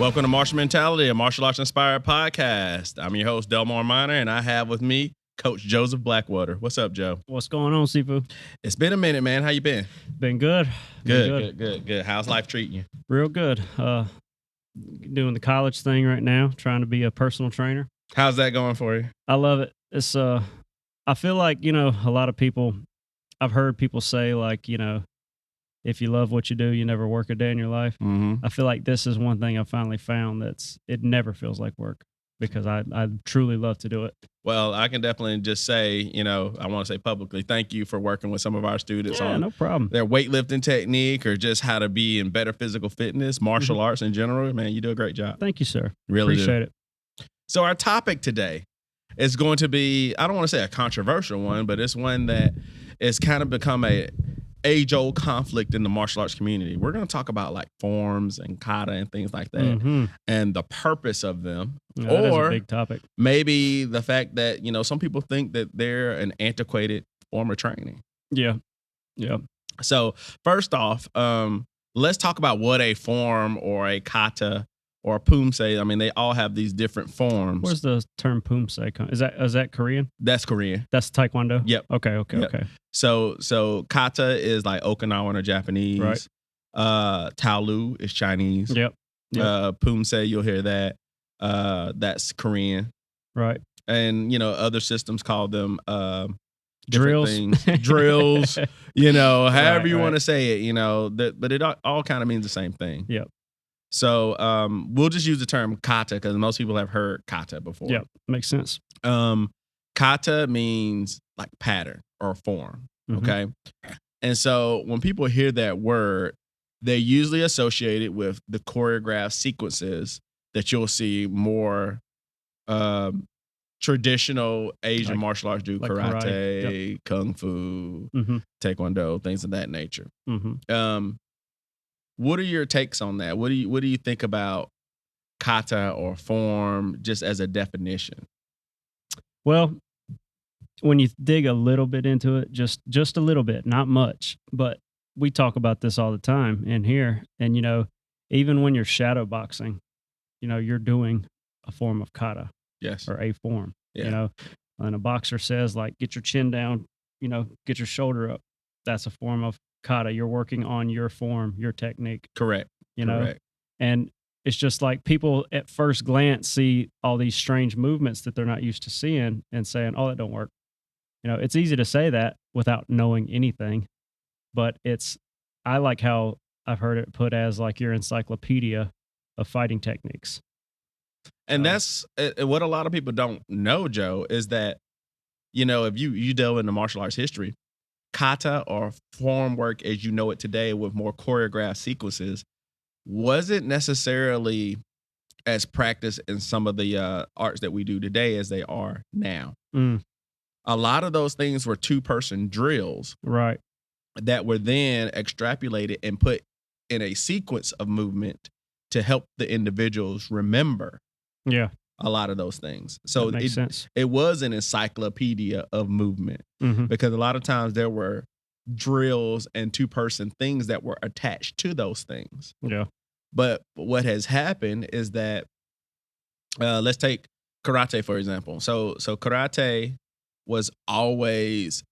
Welcome to Martial Mentality, a martial arts inspired podcast. I'm your host, Delmar Minor, and I have with me Coach Joseph Blackwater. What's up, Joe? What's going on, Sifu? It's been a minute, man. How you been? Been good. Good. How's life treating you? Real good. Doing the college thing right now, trying to be a personal trainer. How's that going for you? I love it. It's I feel like, a lot of people, I've heard people say like, if you love what you do, you never work a day in your life. Mm-hmm. I feel like this is one thing I finally found it never feels like work because I truly love to do it. Well, I can definitely just say, I want to say publicly, thank you for working with some of our students on no problem. their weightlifting technique or just how to be in better physical fitness, martial arts in general. Man, you do a great job. Thank you, sir. Really appreciate it. So our topic today is going to be, I don't want to say a controversial one, but it's one that is kind of become a age-old conflict in the martial arts community. We're going to talk about like forms and kata and things like that and the purpose of them. Yeah, that is a big topic. Maybe the fact that, some people think that they're an antiquated form of training. Yeah. So first off, let's talk about what a form or a kata or a poomsae. I mean, they all have these different forms. Where's the term poomsae come? Is that Korean? That's Korean. That's Taekwondo? Yep. Okay. So kata is like Okinawan or Japanese. Right. Taolu is Chinese. Yep. Poomsae, you'll hear that. That's Korean. Right. And, other systems call them drills. Drills, however you Right. want to say it, but it all kind of means the same thing. Yep. So we'll just use the term kata because most people have heard kata before. Yep. Makes sense. Kata means like pattern or form. Mhm. Okay. And so when people hear that word, they're usually associated with the choreographed sequences that you'll see more traditional Asian Like- martial arts do, like karate, karate. kung fu, Mm-hmm. taekwondo, things of that nature. Mm-hmm. What are your takes on that? What do you think about kata or form just as a definition? Well, when you dig a little bit into it, just a little bit, not much, but we talk about this all the time in here. And, even when you're shadow boxing, you're doing a form of kata Yes. or a form, Yeah. and a boxer says like, get your chin down, get your shoulder up. That's a form of kata. You're working on your form, your technique, Correct. Correct. and it's just like people at first glance see all these strange movements that they're not used to seeing and saying, oh, that don't work. It's easy to say that without knowing anything, but I like how I've heard it put as like your encyclopedia of fighting techniques. And that's what a lot of people don't know, Joe, is that, if you delve into martial arts history, kata or form work as you know it today with more choreographed sequences wasn't necessarily as practiced in some of the arts that we do today as they are now. A lot of those things were two-person drills Right. that were then extrapolated and put in a sequence of movement to help the individuals remember Yeah. a lot of those things. So that makes sense. it was an encyclopedia of movement Mm-hmm. because a lot of times there were drills and two-person things that were attached to those things. Yeah. But what has happened is that let's take karate, for example. So karate was always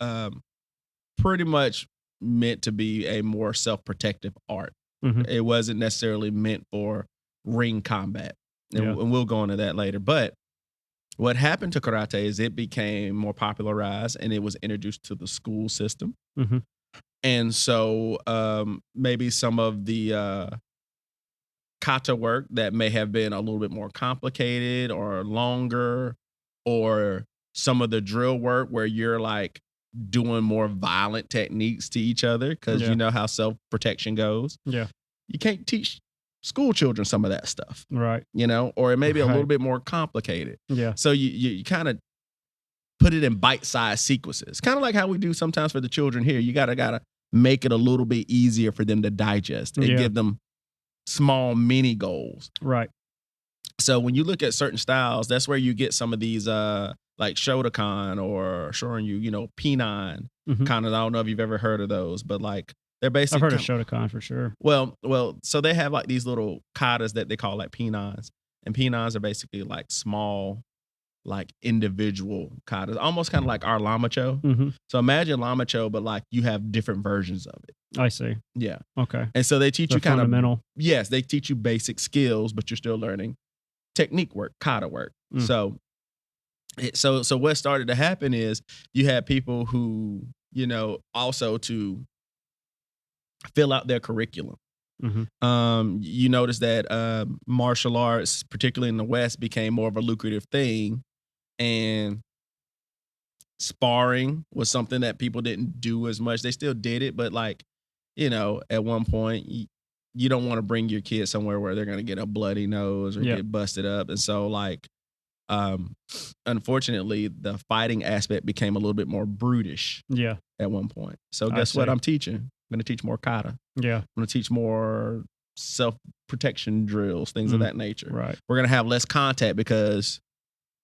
pretty much meant to be a more self-protective art. Mm-hmm. It wasn't necessarily meant for ring combat. And we'll go into that later. But what happened to karate is it became more popularized and it was introduced to the school system. Mm-hmm. And so maybe some of the kata work that may have been a little bit more complicated or longer, or some of the drill work where you're like doing more violent techniques to each other because you know how self-protection goes. Yeah. You can't teach school children some of that stuff, Right. or it may be a little Right. bit more complicated. Yeah. So you kind of put it in bite-sized sequences, kind of like how we do sometimes for the children here. You gotta make it a little bit easier for them to digest and give them small mini goals. Right. So when you look at certain styles, that's where you get some of these like Shotokan or Shoryu, P9 Mhm. kind of. I don't know if you've ever heard of those, but like They're basically I've heard of Shotokan for sure. well, so they have like these little katas that they call like penons, and penons are basically like small, like individual katas, almost kind of like our lamacho. Mm-hmm. So imagine lamacho, but like you have different versions of it. I see. Yeah, Okay. and so they teach So you kind of fundamental. yes, they teach you basic skills, but you're still learning technique work, kata work. Mm. So what started to happen is you had people who, you know, also to fill out their curriculum. Mm-hmm. You notice that martial arts, particularly in the West, became more of a lucrative thing, and sparring was something that people didn't do as much. They still did it, but like, you know, at one point, you don't want to bring your kid somewhere where they're going to get a bloody nose or Yeah. get busted up, and so like, unfortunately, the fighting aspect became a little bit more brutish Yeah. at one point. So I guess what see. I'm teaching? I'm going to teach more kata. Yeah. I'm going to teach more self-protection drills, things of that nature. Right. We're going to have less contact because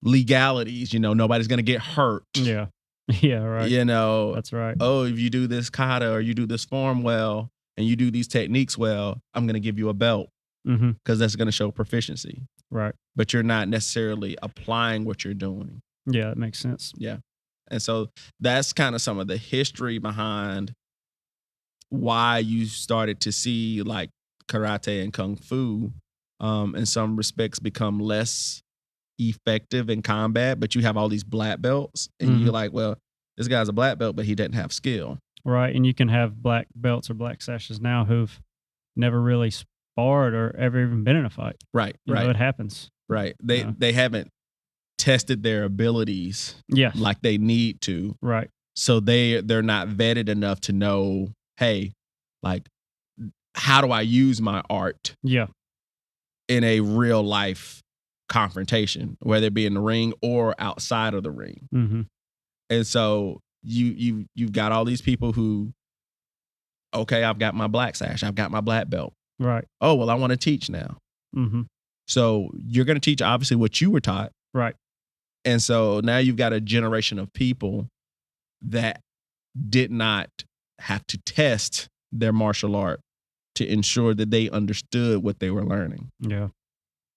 legalities, you know, nobody's going to get hurt. Yeah. Yeah. Right. You know, That's right. oh, if you do this kata or you do this form well and you do these techniques well, I'm going to give you a belt Mm-hmm. because that's going to show proficiency. Right. But you're not necessarily applying what you're doing. Yeah, that makes sense. Yeah. And so that's kind of some of the history behind why you started to see like karate and kung fu in some respects become less effective in combat, but you have all these black belts and Mhm. you're like, well, this guy's a black belt, but he doesn't have skill. Right. And you can have black belts or black sashes now who've never really sparred or ever even been in a fight. Right. You Right. know, it happens. Right. Yeah. They haven't tested their abilities Yes. like they need to. Right. So they're not vetted enough to know, hey, like, how do I use my art Yeah. in a real life confrontation, whether it be in the ring or outside of the ring? Mm-hmm. And so you've got all these people who, okay, I've got my black sash, I've got my black belt. Right. Oh, well, I want to teach now. Mm-hmm. So you're going to teach obviously what you were taught. Right. And so now you've got a generation of people that did not have to test their martial art to ensure that they understood what they were learning. Yeah.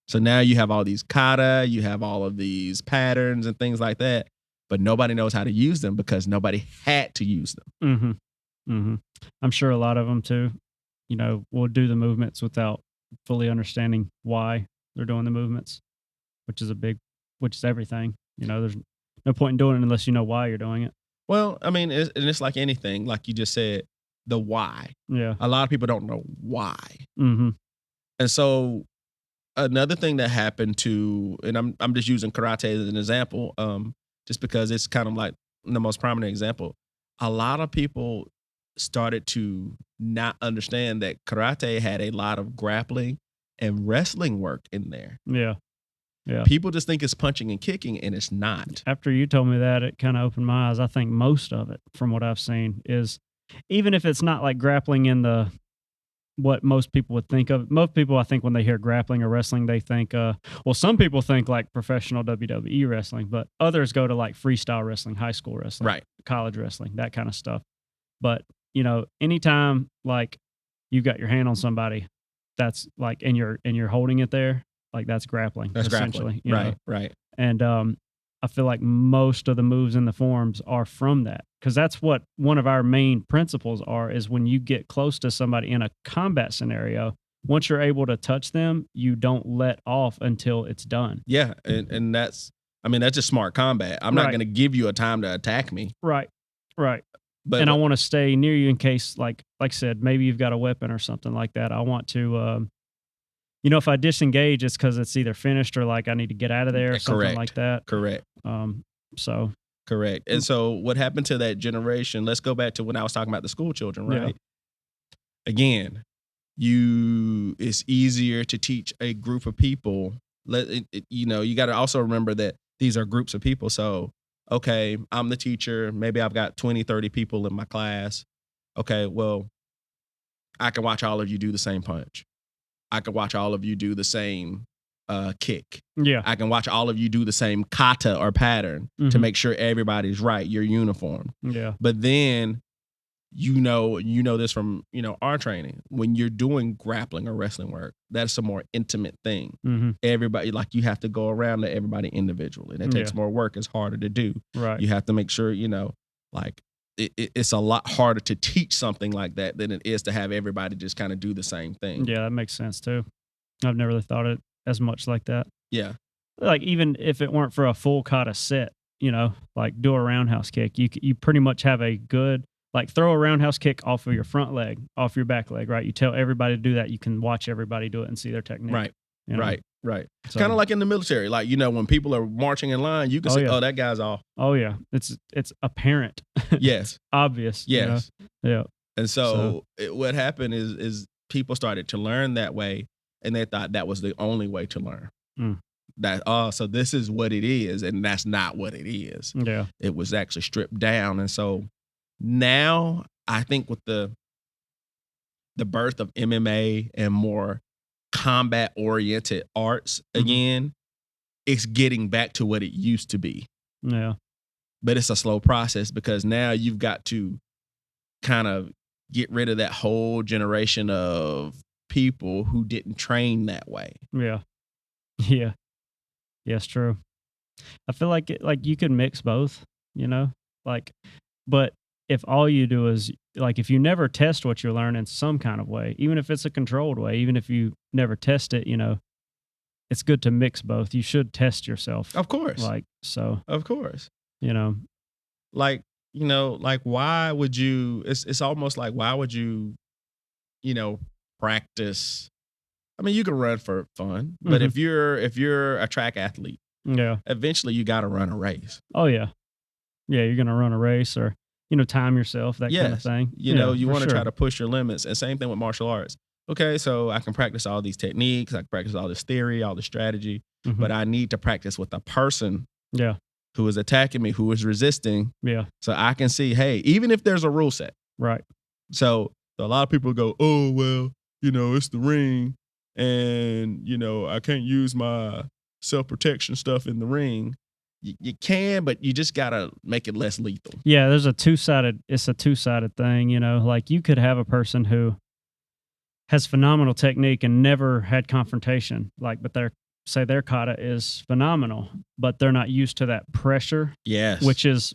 So now you have all these kata, you have all of these patterns and things like that, but nobody knows how to use them because nobody had to use them. Mm-hmm. Mm-hmm. I'm sure a lot of them too, you know, will do the movements without fully understanding why they're doing the movements, which is everything. You know, there's no point in doing it unless you know why you're doing it. Well, I mean, it's like anything, like you just said, the why. Yeah. A lot of people don't know why. Mm-hmm. And so another thing that happened to, and I'm just using karate as an example, just because it's kind of like the most prominent example. A lot of people started to not understand that karate had a lot of grappling and wrestling work in there. Yeah. Yeah. People just think it's punching and kicking, and it's not. After you told me that, it kind of opened my eyes. I think most of it, from what I've seen, is even if it's not like grappling in the what most people would think of. Most people, I think, when they hear grappling or wrestling, they think, well, some people think like professional WWE wrestling, but others go to like freestyle wrestling, high school wrestling, Right. college wrestling, that kind of stuff. But, you know, anytime like you got your hand on somebody, that's like, and you're holding it there, like that's grappling. That's essentially, grappling. you know? Right, right. And I feel like most of the moves in the forms are from that, because that's what one of our main principles are, is when you get close to somebody in a combat scenario, once you're able to touch them, you don't let off until it's done. Yeah, and that's, I mean, that's just smart combat. I'm not Right. going to give you a time to attack me. Right. Right. But And I want to stay near you in case, like I said, maybe you've got a weapon or something like that. I want to, you know, if I disengage, it's because it's either finished or like I need to get out of there or something Correct. like that. correct. So Correct. And so what happened to that generation, let's go back to when I was talking about the school children, Yeah. right? Again, it's easier to teach a group of people. You know, you got to also remember that these are groups of people. So, okay, I'm the teacher. Maybe I've got 20, 30 people in my class. Okay, well, I can watch all of you do the same punch. I can watch all of you do the same kick. yeah, I can watch all of you do the same kata or pattern to Mhm. make sure everybody's right. You're uniform. yeah, But then you know this from our training. When you're doing grappling or wrestling work, that's a more intimate thing. Mm-hmm. Everybody, like, you have to go around to everybody individually. That takes more work. It's harder to do. Right. You have to make sure, like, it's a lot harder to teach something like that than it is to have everybody just kind of do the same thing. Yeah, that makes sense too. I've never really thought it as much like that. Yeah. Like, even if it weren't for a full kata set, like do a roundhouse kick, you pretty much have a good, like, throw a roundhouse kick off of your front leg, off your back leg, right? You tell everybody to do that. You can watch everybody do it and see their technique. Right. Right. So, Kind of like in the military. Like, when people are marching in line, you can say, oh, that guy's off. Oh, yeah. It's apparent. Yes. Obvious. Yes. Yeah. And so what happened is people started to learn that way, and they thought that was the only way to learn. That, so this is what it is, and that's not what it is. Yeah. It was actually stripped down. And so now I think with the birth of MMA and more combat oriented arts again, it's getting back to what it used to be. Yeah. But it's a slow process, because now you've got to kind of get rid of that whole generation of people who didn't train that way. Yeah. Yeah. Yeah, it's true. I feel like you could mix both, but if all you do is, like, if you never test what you learn in some kind of way, even if it's a controlled way, even if you never test it, it's good to mix both. You should test yourself. Of course. Of course. Like, why would you, it's almost like, why would you, practice? I mean, you can run for fun, but if you're a track athlete, eventually you got to run a race. Oh yeah. Yeah. You're going to run a race, or, time yourself, that kind of thing. You want to try to push your limits. And same thing with martial arts. Okay, so I can practice all these techniques, I can practice all this theory, all this strategy, but I need to practice with a person who is attacking me, who is resisting. Yeah. So I can see, hey, even if there's a rule set. Right. So a lot of people go, oh, well, it's the ring, and, I can't use my self-protection stuff in the ring. You can, but you just got to make it less lethal. Yeah, it's a two-sided thing, like, you could have a person who has phenomenal technique and never had confrontation, like, but their kata is phenomenal, but they're not used to that pressure. Yes. Which is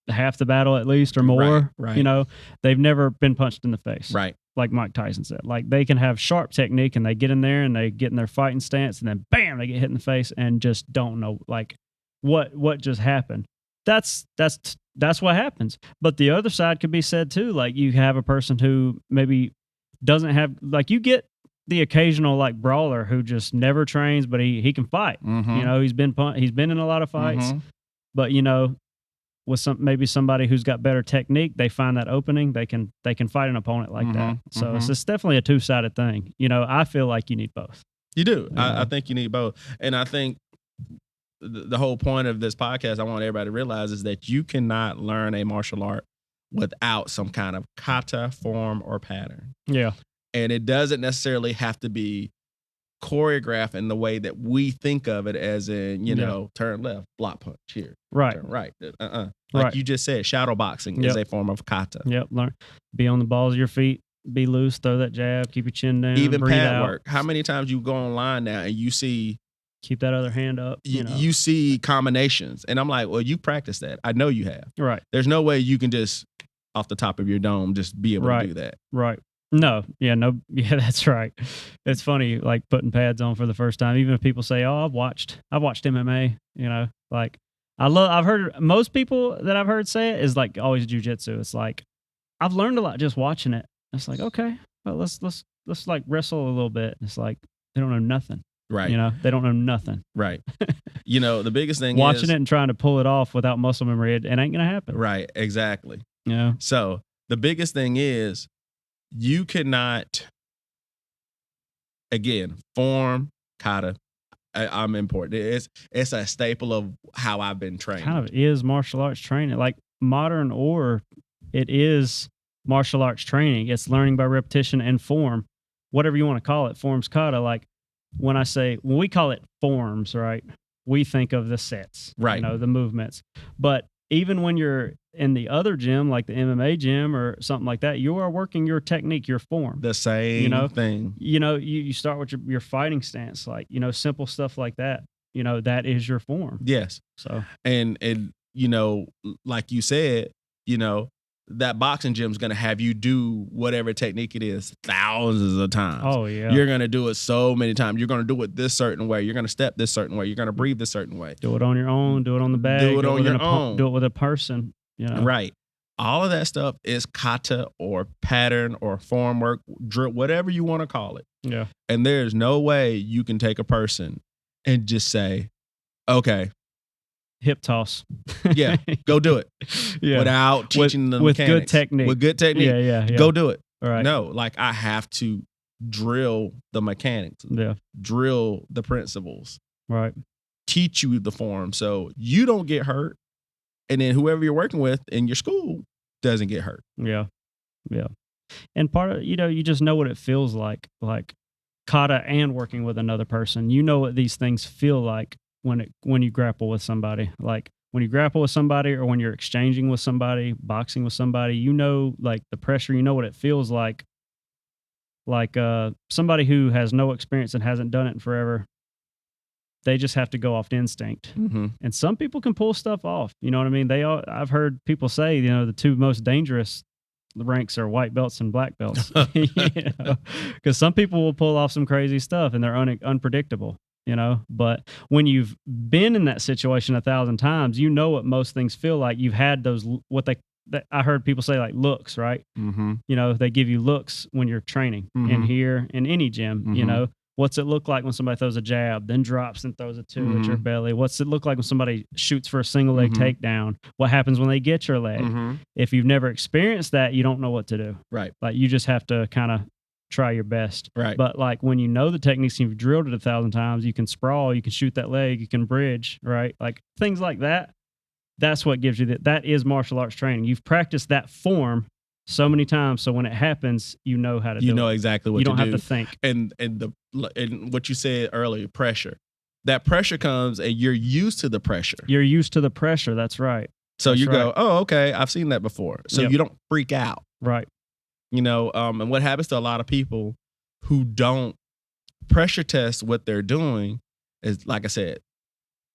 half the battle at least, or more. Right. They've never been punched in the face. Right. Like Mike Tyson said. Like, they can have sharp technique and they get in there and they get in their fighting stance, and then bam, they get hit in the face and just don't know, like, what just happened. That's what happens. But the other side could be said too. Like, you have a person who maybe doesn't have, like, you get the occasional, like, brawler who just never trains, but he can fight. He's been in a lot of fights, but with maybe somebody who's got better technique, they find that opening, they can fight an opponent like that. So it's definitely a two-sided thing. I feel like you need both. You do. I think you need both. And I think the whole point of this podcast, I want everybody to realize, is that you cannot learn a martial art without some kind of kata, form, or pattern. Yeah. And it doesn't necessarily have to be choreographed in the way that we think of it, as in, turn left, block punch here. Right. Turn right. Like you just said, shadow boxing is a form of kata. Yep. Learn. Be on the balls of your feet. Be loose. Throw that jab. Keep your chin down. Even breathe pad out. work. How many times you go online now and you see, keep that other hand up. You see combinations, and I'm like, well, you practiced that. I know you have. Right. There's no way you can just off the top of your dome just be able to do that. Right. No. Yeah. No. Yeah. That's right. It's funny, like, putting pads on for the first time. Even if people say, "Oh, I've watched MMA," like, I've heard most people that I've heard say it is like always jujitsu. It's like, I've learned a lot just watching it. It's like, okay, well, let's like wrestle a little bit. It's like, they don't know nothing. Right. They don't know nothing. Right. The biggest thing watching is, it and trying to pull it off without muscle memory, it ain't gonna happen. Right. Exactly. Yeah. So the biggest thing is, you cannot, again, form, kata. I'm important. It's a staple of how I've been trained. Kind of is martial arts training, like modern, or it is martial arts training. It's learning by repetition and form, whatever you want to call it. Forms kata. Like, when we call it forms, right? We think of the sets, right? The movements. But even when you're in the other gym, like the MMA gym or something like that, you are working your technique, your form. The same know, thing. You start with your fighting stance, like, simple stuff like that. That is your form. Yes. So, And like you said, that boxing gym is going to have you do whatever technique it is thousands of times. oh yeah, You're going to do it so many times. You're going to do it this certain way. You're going to step this certain way. You're going to breathe this certain way. do it on your own. Do it on the bag. Do it on your own. Do it with a person. Right. All of that stuff is kata or pattern or form work, drill, whatever you want to call it. Yeah. And there's no way you can take a person and just say, okay, hip toss. Yeah, go do it. Yeah. Without teaching them with good technique. With good technique. Yeah. Go do it. All right. No, like I have to drill the mechanics. Yeah. Drill the principles. Right. Teach you the form so you don't get hurt. And then whoever you're working with in your school doesn't get hurt. Yeah. Yeah. And part of, you just know what it feels like kata and working with another person. You know what these things feel like when you grapple with somebody. Like when you grapple with somebody or when you're exchanging with somebody, boxing with somebody, like the pressure, what it feels like somebody who has no experience and hasn't done it in forever. They just have to go off instinct. Mm-hmm. And some people can pull stuff off. You know what I mean? I've heard people say, the two most dangerous ranks are white belts and black belts. Because some people will pull off some crazy stuff and they're unpredictable. But when you've been in that situation 1,000 times, you know what most things feel like. You've had those I heard people say, like, looks, right? Mm-hmm. They give you looks when you're training in here in any gym. Mm-hmm. What's it look like when somebody throws a jab, then drops and throws a two at your belly? What's it look like when somebody shoots for a single leg takedown? What happens when they get your leg? If you've never experienced that, you don't know what to do. Right. Like you just have to kind of try your best. Right. But like when you know the techniques and you've drilled it 1,000 times, you can sprawl, you can shoot that leg, you can bridge, right? Like things like that. That's what gives you that is martial arts training. You've practiced that form so many times, so when it happens, you know how to do it. You know exactly what to do. You don't have to think. And what you said earlier, pressure. That pressure comes and you're used to the pressure. You're used to the pressure. That's right. So That's you go, right. oh, okay, I've seen that before. So Yep. you don't freak out. Right. And what happens to a lot of people who don't pressure test what they're doing is, like I said,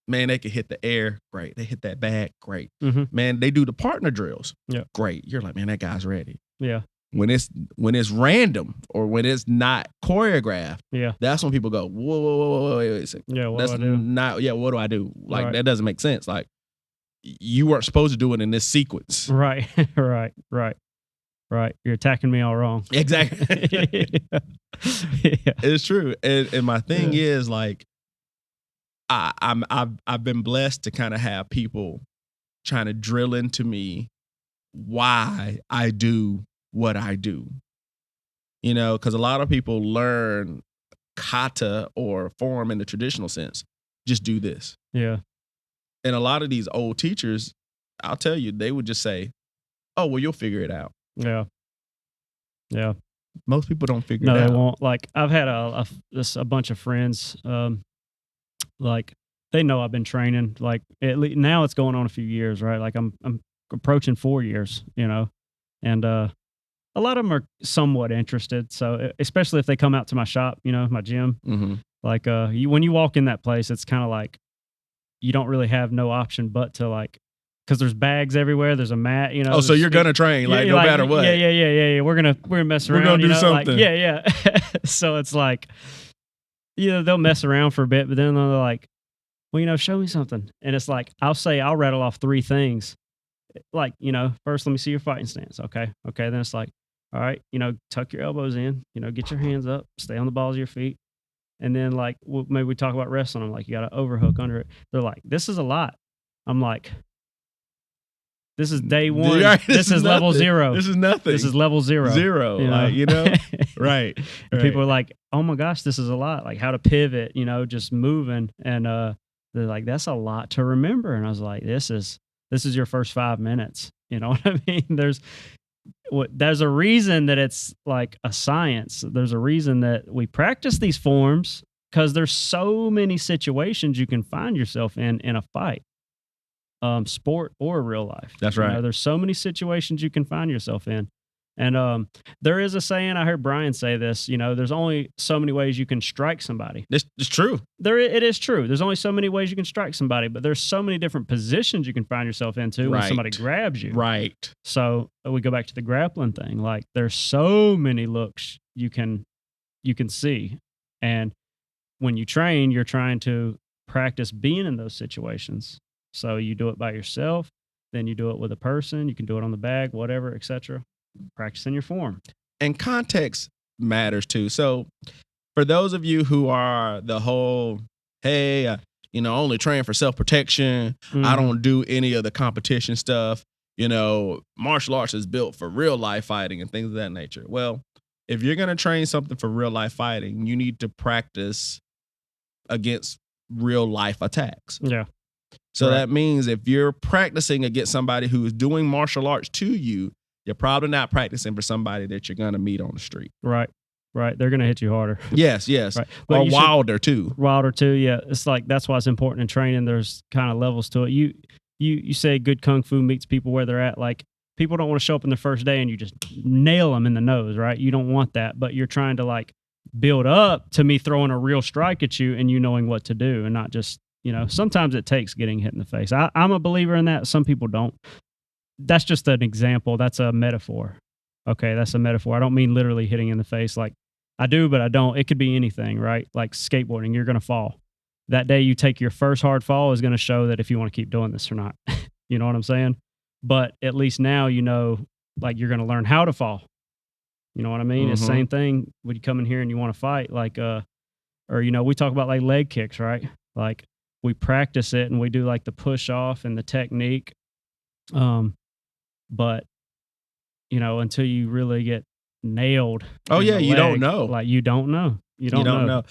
man, they can hit the air, great. They hit that bag, great. Mhm. Man, they do the partner drills, Yeah. great. You're like, man, that guy's ready. Yeah. When it's random or when it's not choreographed, Yeah. that's when people go, whoa, wait a second. Yeah. What That's do I do? not, yeah, what do I do? Like, Right. that doesn't make sense. Like, you weren't supposed to do it in this sequence. Right. Right. You're attacking me all wrong. Exactly. Yeah. It's true. And my thing is, like, I've been blessed to kind of have people trying to drill into me why I do what I do. Because a lot of people learn kata or form in the traditional sense. Just do this. Yeah. And a lot of these old teachers, I'll tell you, they would just say, oh, well, you'll figure it out. Yeah. Yeah. Most people don't figure No, it out. they won't. Like I've had a bunch of friends, like they know I've been training. Like now it's going on a few years, right? Like I'm approaching 4 years, and a lot of them are somewhat interested. So especially if they come out to my shop, my gym, Mm-hmm. like when you walk in that place, it's kind of like you don't really have no option but to like. Because there's bags everywhere, there's a mat, Oh, so you're gonna train, like, no matter what. Yeah. We're gonna mess around. We're gonna do like, something. yeah. So it's like, they'll mess around for a bit, but then they're like, well, show me something. And it's like, I'll rattle off 3 things. Like, first, let me see your fighting stance. Okay. Then it's like, all right, tuck your elbows in, get your hands up, stay on the balls of your feet. And then like, maybe we talk about wrestling. I'm like, you got to overhook under it. They're like, this is a lot. I'm like, this is day 1. Right, this is level nothing. 0. This is nothing. This is level 0. Zero. Right. And people are like, oh my gosh, this is a lot. Like how to pivot, just moving. And they're like, that's a lot to remember. And I was like, this is your first 5 minutes. You know what I mean? There's a reason that it's like a science. There's a reason that we practice these forms because there's so many situations you can find yourself in a fight. sport or real life. That's You know, right. there's so many situations you can find yourself in. And there is a saying, I heard Brian say this, you know, there's only so many ways you can strike somebody. It's true. It is true. There's only so many ways you can strike somebody, but there's so many different positions you can find yourself into when somebody Right. grabs you. Right. So we go back to the grappling thing. Like there's so many looks you can see. And when you train, you're trying to practice being in those situations. So you do it by yourself, then you do it with a person, you can do it on the bag, whatever, etc. Practicing your form. And context matters too. So for those of you who are the whole, hey, you know, I only train for self-protection. I Mhm. don't do any of the competition stuff. You know, martial arts is built for real life fighting and things of that nature. Well, if you're going to train something for real life fighting, you need to practice against real life attacks. Yeah. So Right. that means if you're practicing against somebody who is doing martial arts to you, you're probably not practicing for somebody that you're going to meet on the street. Right. Right. They're going to hit you harder. Yes. Right. But Or you should- wilder too. Wilder too. Yeah. It's like, that's why it's important in training. There's kind of levels to it. You say good Kung Fu meets people where they're at. Like people don't want to show up in the first day and you just nail them in the nose, right? You don't want that, but you're trying to like build up to me throwing a real strike at you and you knowing what to do and not just, you know, sometimes it takes getting hit in the face. I'm a believer in that. Some people don't. That's just an example. That's a metaphor. Okay, that's a metaphor. I don't mean literally hitting in the face. Like I do, but I don't. It could be anything, right? Like skateboarding, you're going to fall. That day you take your first hard fall is going to show that if you want to keep doing this or not. You know what I'm saying? But at least now you know, like you're going to learn how to fall. You know what I mean? It's the Mhm. same thing when you come in here and you want to fight, like, or, you know, we talk about like leg kicks, right? Like we practice it and we do like the push off and the technique. But you know, until you really get nailed. Oh in yeah, the you don't leg, know. Like you don't know. You don't know.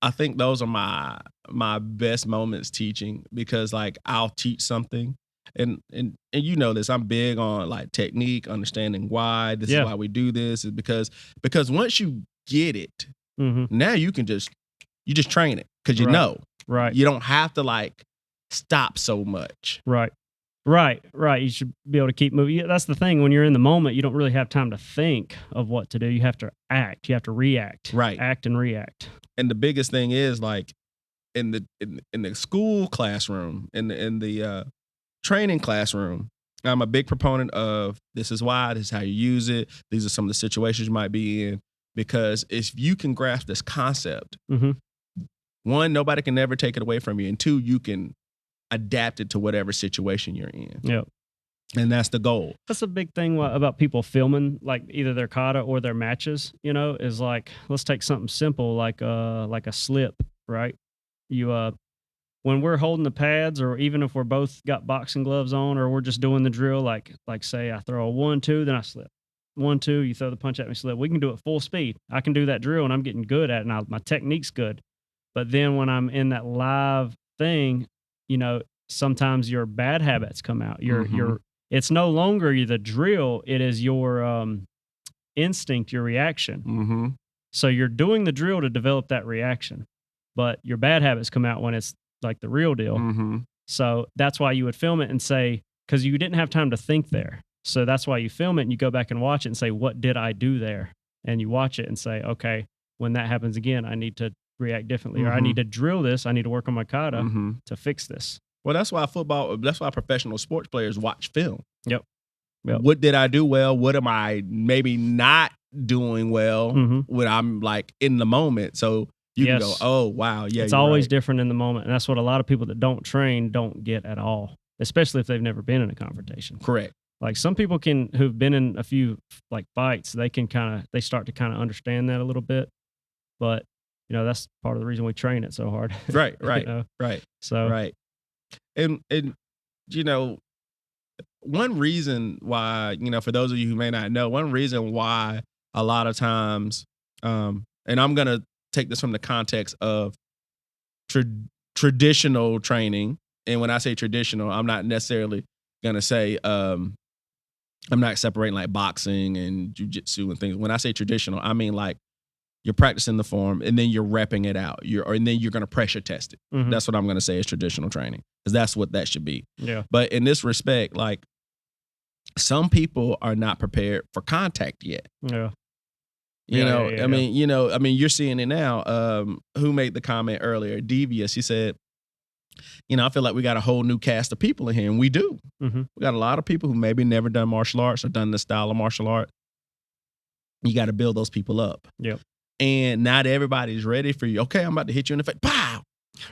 I think those are my best moments teaching because like I'll teach something and you know this, I'm big on like technique, understanding why this Yeah. is why we do this is because once you get it, Hmm. now you just train it because you Right. know. Right. You don't have to like stop so much. Right. Right. Right. You should be able to keep moving. Yeah, that's the thing. When you're in the moment, you don't really have time to think of what to do. You have to act. You have to react. Right. Act and react. And the biggest thing is like in the school classroom, in the training classroom, I'm a big proponent of this is why, this is how you use it. These are some of the situations you might be in. Because if you can grasp this concept, Hmm. one, nobody can never take it away from you. And two, you can adapt it to whatever situation you're in. Yep. And that's the goal. That's a big thing about people filming like either their kata or their matches, you know, is like, let's take something simple like a slip, right? You when we're holding the pads or even if we're both got boxing gloves on or we're just doing the drill, like say I throw a 1-2, then I slip. 1-2, you throw the punch at me, slip. We can do it full speed. I can do that drill and I'm getting good at it and my technique's good. But then when I'm in that live thing, you know, sometimes your bad habits come out. Your it's no longer the drill, it is your instinct, your reaction. Mm-hmm. So you're doing the drill to develop that reaction, but your bad habits come out when it's like the real deal. Mm-hmm. So that's why you would film it and say, because you didn't have time to think there. So that's why you film it and you go back and watch it and say, what did I do there? And you watch it and say, okay, when that happens again, I need to react differently, or I Mhm. need to drill this. I need to work on my kata Mm-hmm. to fix this. Well, that's why professional sports players watch film. Yep. What did I do well? What am I maybe not doing well Mhm. when I'm like in the moment? So you can go, Yes. oh, wow. Yeah. It's you're always right. different in the moment. And that's what a lot of people that don't train don't get at all, especially if they've never been in a confrontation. Correct. Like some people who've been in a few like fights, they start to kind of understand that a little bit. But, you know, that's part of the reason we train it so hard. Right. You Right. know? Right. So, Right. And, you know, one reason why, you know, for those of you who may not know, one reason why a lot of times, and I'm going to take this from the context of traditional training. And when I say traditional, I'm not necessarily going to say, I'm not separating like boxing and jujitsu and things. When I say traditional, I mean like you're practicing the form, and then you're repping it out. And then you're going to pressure test it. Mhm. That's what I'm going to say is traditional training, because that's what that should be. Yeah. But in this respect, like, some people are not prepared for contact yet. Yeah. You Yeah, know, yeah, yeah, I mean, you're seeing it now. Who made the comment earlier? Devious. He said, I feel like we got a whole new cast of people in here, and we do. Mhm. We got a lot of people who maybe never done martial arts or done this style of martial art. You got to build those people up. Yep. And not everybody's ready for you. Okay, I'm about to hit you in the face. Pow!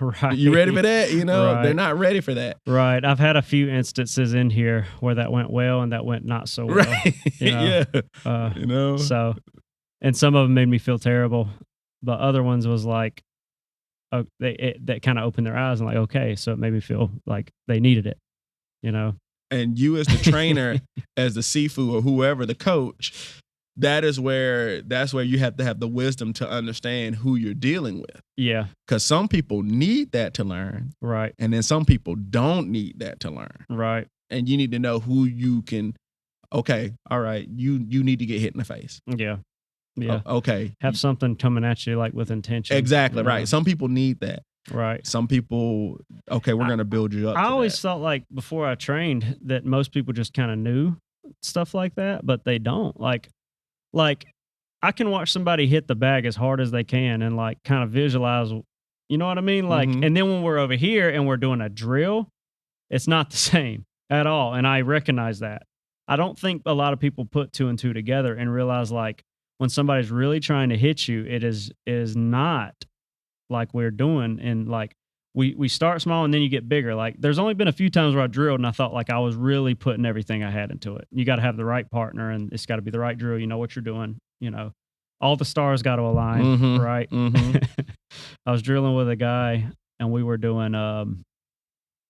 Right. You ready for that? Right. They're not ready for that. Right. I've had a few instances in here where that went well and that went not so well. Right. You know? Yeah. So, and some of them made me feel terrible, but other ones was like, that kind of opened their eyes and like, okay, so it made me feel like they needed it, And you as the trainer, as the Sifu or whoever, the coach, that's where you have to have the wisdom to understand who you're dealing with. Yeah. Because some people need that to learn. Right. And then some people don't need that to learn. Right. And you need to know who you can, okay, all right, you need to get hit in the face. Yeah. Yeah. Okay. Have something coming at you like with intention. Exactly, right. Some people need that. Right. Some people, okay, we're going to build you up. I always thought like before I trained that most people just kind of knew stuff like that, but they don't. Like I can watch somebody hit the bag as hard as they can and like kind of visualize, you know what I mean? Like, Mhm. and then when we're over here and we're doing a drill, it's not the same at all. And I recognize that. I don't think a lot of people put two and two together and realize like when somebody's really trying to hit you, it is not like we're doing. And like we start small and then you get bigger. Like there's only been a few times where I drilled and I thought like I was really putting everything I had into it. You got to have the right partner and it's got to be the right drill. You know what you're doing. All the stars got to align, Mhm. right? Mhm. I was drilling with a guy and we were doing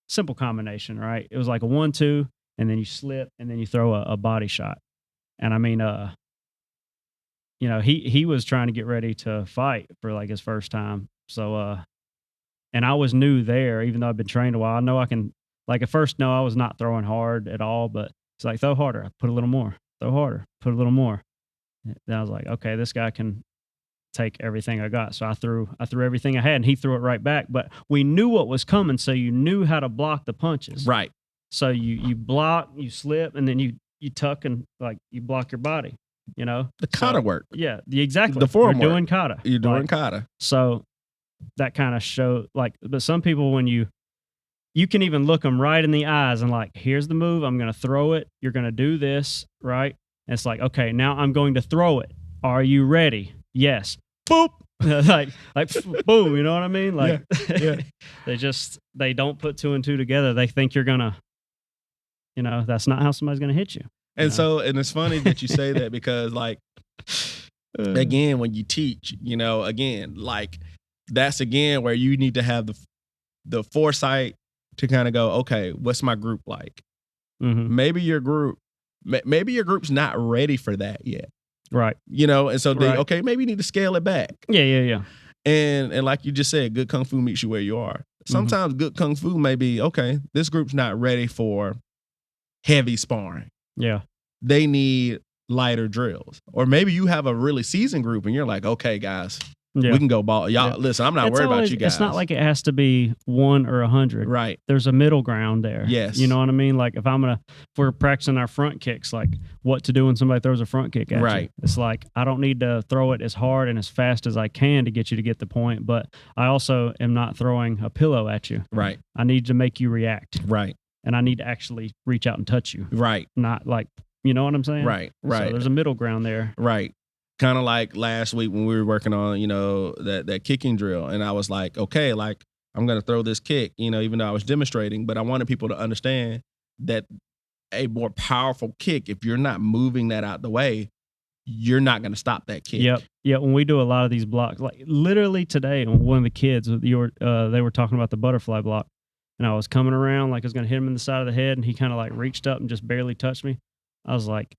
simple combination, right? It was like a 1-2 and then you slip and then you throw a body shot. And I mean, he was trying to get ready to fight for like his first time. So, and I was new there, even though I've been trained a while. I know I can, like at first, no, I was not throwing hard at all, but it's like, throw harder, I put a little more, throw harder, put a little more. Then I was like, okay, this guy can take everything I got. So I threw everything I had and he threw it right back, but we knew what was coming. So you knew how to block the punches. Right. So you block, you slip, and then you tuck and like you block your body, The kata work. Yeah, exactly. The form You're work. doing kata. You're doing Like, kata. so that kind of showed like, but some people when you can even look them right in the eyes and like, here's the move. I'm going to throw it. You're going to do this, right? And it's like, okay, now I'm going to throw it. Are you ready? Yes. Boop. like boom. You know what I mean? Like, Yeah. they don't put two and two together. They think you're gonna, that's not how somebody's gonna hit you. And so, and it's funny that you say that because, like, again, when you teach, again, like, that's again where you need to have the foresight to kind of go, okay, what's my group like? Mhm. Maybe your group's not ready for that yet, Right. and so Right. okay, maybe you need to scale it back. Yeah. And like you just said, good kung fu meets you where you are. Sometimes good kung fu may be, okay, this group's not ready for heavy sparring. Yeah. They need lighter drills. Or maybe you have a really seasoned group and you're like, okay, guys, Yeah. we can go ball. Y'all, Yeah. listen, I'm not It's worried about always- you guys. It's not like it has to be 1 or 100. right. There's a middle ground there. Yes. You know what I mean? Like if we're practicing our front kicks, like what to do when somebody throws a front kick at you. Right. It's like, I don't need to throw it as hard and as fast as I can to get you to get the point, but I also am not throwing a pillow at you. Right. I need to make you react Right. and I need to actually reach out and touch you. Right. Not like, you know what I'm saying? Right. Right. So there's a middle ground there. Right. Kind of like last week when we were working on, that kicking drill. And I was like, okay, like I'm going to throw this kick, even though I was demonstrating, but I wanted people to understand that a more powerful kick, if you're not moving that out the way, you're not going to stop that kick. Yep. Yeah. When we do a lot of these blocks, like literally today, one of the kids, they were talking about the butterfly block and I was coming around, like I was going to hit him in the side of the head and he kind of like reached up and just barely touched me. I was like,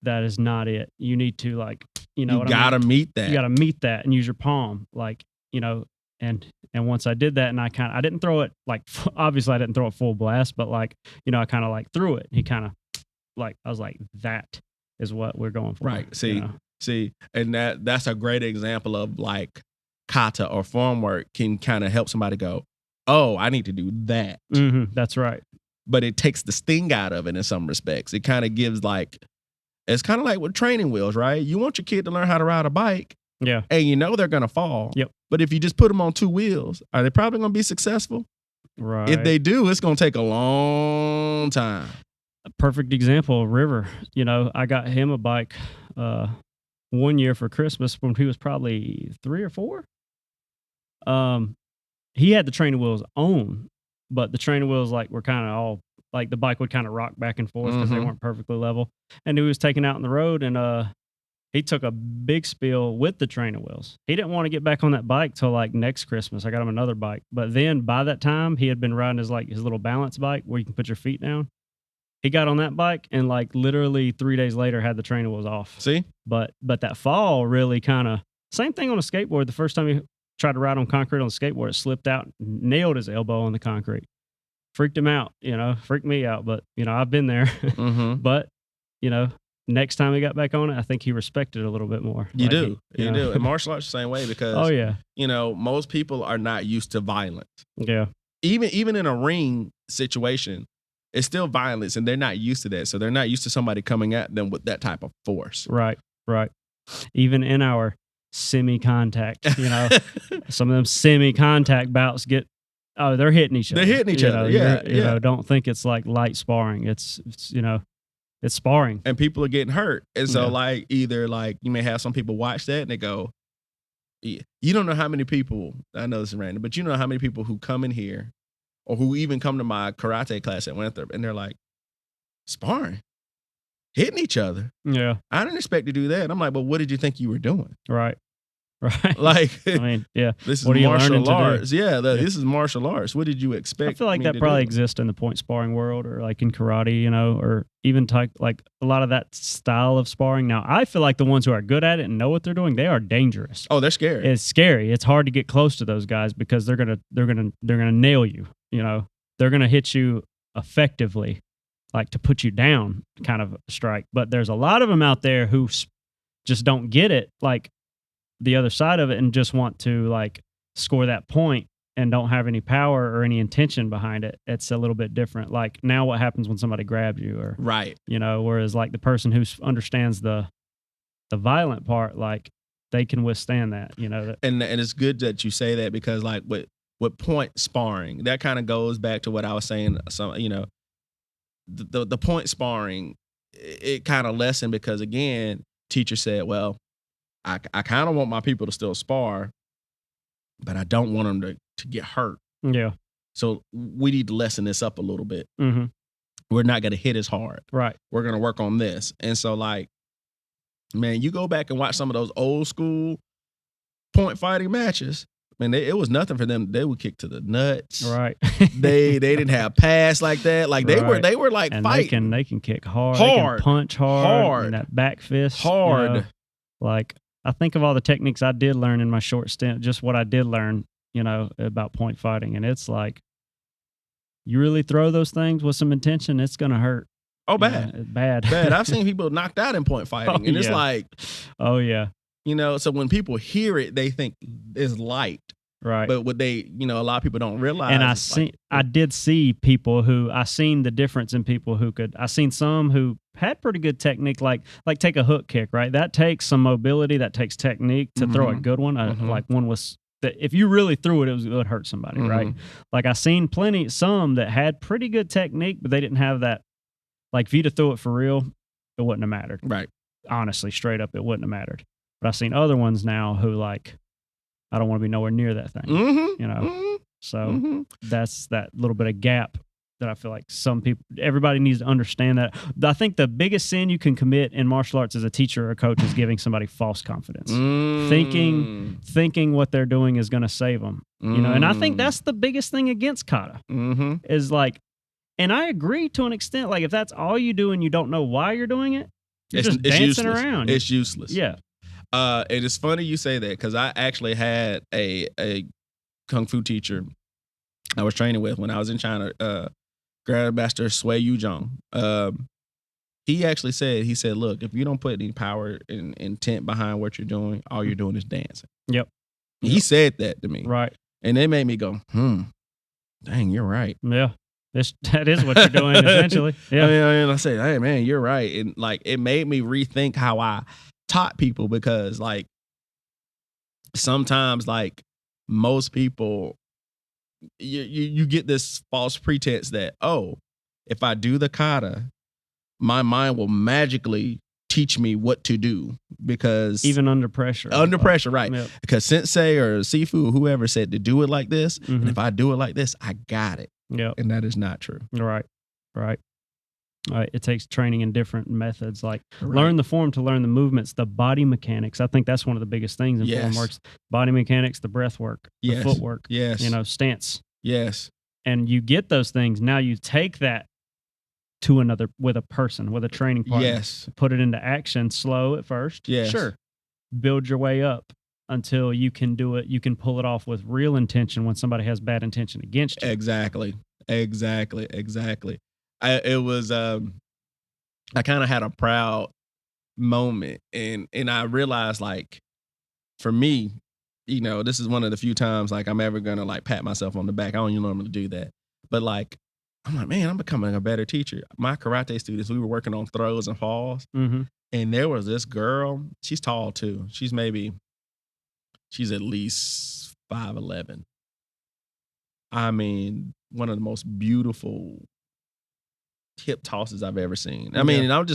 that is not it. You need to like, you gotta meet that. You got to meet that and use your palm, like, and once I did that and I didn't throw it like, obviously I didn't throw it full blast, but like, I kind of like threw it. He kind of like, I was like, that is what we're going for. Right. See, See, and that's a great example of like kata or form work can kind of help somebody go, oh, I need to do that. That's right. But it takes the sting out of it in some respects. It kind of gives like, it's kind of like with training wheels, right? You want your kid to learn how to ride a bike, Yeah. and you know they're gonna fall. Yep. But if you just put them on 2 wheels, are they probably gonna be successful? Right. If they do, it's gonna take a long time. A perfect example, River. You know, I got him a bike 1 year for Christmas when he was probably 3 or 4. He had the training wheels on, but the training wheels like were kind of all like the bike would kind of rock back and forth because they weren't perfectly level. And he was taken out on the road, and he took a big spill with the training wheels. He didn't want to get back on that bike till like next Christmas. I got him another bike, but then by that time he had been riding his little balance bike where you can put your feet down. He got on that bike and like literally 3 days later had the training wheels off. See? But that fall really kind of same thing on a skateboard. The first time he tried to ride on concrete on the skateboard, it slipped out, nailed his elbow on the concrete. Freaked him out, freaked me out. But, I've been there. But, next time he got back on it, I think he respected it a little bit more. You do. And martial arts the same way because, oh, yeah. Most people are not used to violence. Yeah. Even in a ring situation, it's still violence and they're not used to that. So they're not used to somebody coming at them with that type of force. Right. Even in our semi-contact, some of them semi-contact bouts they're hitting each other. They're hitting each other. Yeah. Don't think it's like light sparring. It's sparring. And people are getting hurt. And so like either like you may have some people watch that and they go, you don't know how many people, I know this is random, but you know how many people who come in here or who even come to my karate class at Winthrop and they're like, sparring, hitting each other. Yeah. I didn't expect to do that. I'm like, but what did you think you were doing? Right. Like, I mean, yeah. This is what are you martial arts. to do? Yeah, this is martial arts. What did you expect? I feel like that probably exists in the point sparring world or like in karate, or even like a lot of that style of sparring. Now, I feel like the ones who are good at it and know what they're doing, they are dangerous. Oh, they're scary. It's scary. It's hard to get close to those guys because they're gonna nail you. They're gonna hit you effectively, like to put you down, kind of strike. But there's a lot of them out there who just don't get it, like the other side of it, and just want to like score that point and don't have any power or any intention behind it. It's a little bit different. Like now what happens when somebody grabs you or, right. Whereas like the person who understands the violent part, like they can withstand that, And it's good that you say that because like with point sparring, that kind of goes back to what I was saying. So, the point sparring, it kind of lessened because again, teacher said, well, I kind of want my people to still spar, but I don't want them to get hurt. Yeah. So we need to lessen this up a little bit. Mm-hmm. We're not going to hit as hard. Right. We're going to work on this. And so like, man, you go back and watch some of those old school point fighting matches. Man, it was nothing for them. They would kick to the nuts. Right. they didn't have pass like that. Like they were like and fighting. They can kick hard. They can punch hard. And that back fist. Hard. Like I think of all the techniques I did learn in my short stint, just what I did learn, about point fighting. And it's like, you really throw those things with some intention, it's going to hurt. Oh, bad. Bad. I've seen people knocked out in point fighting. And it's like. Oh, yeah. So when people hear it, they think it's light. Right. But what they, a lot of people don't realize. And I did see people who, I seen the difference in people who I seen some who had pretty good technique, like take a hook kick, right? That takes some mobility, that takes technique to throw a good one. Like one was, that if you really threw it, it would hurt somebody, right? Like I seen some that had pretty good technique, but they didn't have that, like if you'd have threw it for real, it wouldn't have mattered. Right. Honestly, straight up, it wouldn't have mattered. But I've seen other ones now who like, I don't want to be nowhere near that thing, So that's that little bit of gap that I feel like everybody needs to understand that. I think the biggest sin you can commit in martial arts as a teacher or a coach is giving somebody false confidence, thinking what they're doing is going to save them, and I think that's the biggest thing against kata is like, and I agree to an extent, like if that's all you do and you don't know why you're doing it, you're just dancing useless. around. It's useless. Yeah. It is funny you say that because I actually had a kung fu teacher I was training with when I was in China, Grandmaster Sui Yuzhong. he actually said, look, if you don't put any power and intent behind what you're doing, all you're doing is dancing. Yep. He said that to me. Right. And it made me go, dang, you're right. Yeah. That is what you're doing essentially. Yeah. I said, hey man, you're right. And like it made me rethink how I taught people, because like sometimes like most people you get this false pretense that, oh, if I do the kata, my mind will magically teach me what to do, because Even under pressure. Right? Yep. Because sensei or Sifu, whoever said to do it like this, and Mhm. if I do it like this, I got it, Yep. and that is not true. Right. It takes training in different methods, like learn the form to learn the movements, the body mechanics. I think that's one of the biggest things in form works. Body mechanics, the breath work, the Yes. footwork, Yes. Stance. Yes. And you get those things. Now you take that to another, with a person, with a training partner. Yes. Put it into action, slow at first. Yes. Sure. Build your way up until you can do it. You can pull it off with real intention when somebody has bad intention against you. Exactly. I kind of had a proud moment, and I realized, like, for me, this is one of the few times like I'm ever gonna like pat myself on the back. I don't even normally do that, but like I'm like, man, I'm becoming a better teacher. My karate students, we were working on throws and falls, Mm-hmm. and there was this girl. She's tall too. She's at least 5'11". I mean, one of the most beautiful hip tosses I've ever seen. I mean, and I'm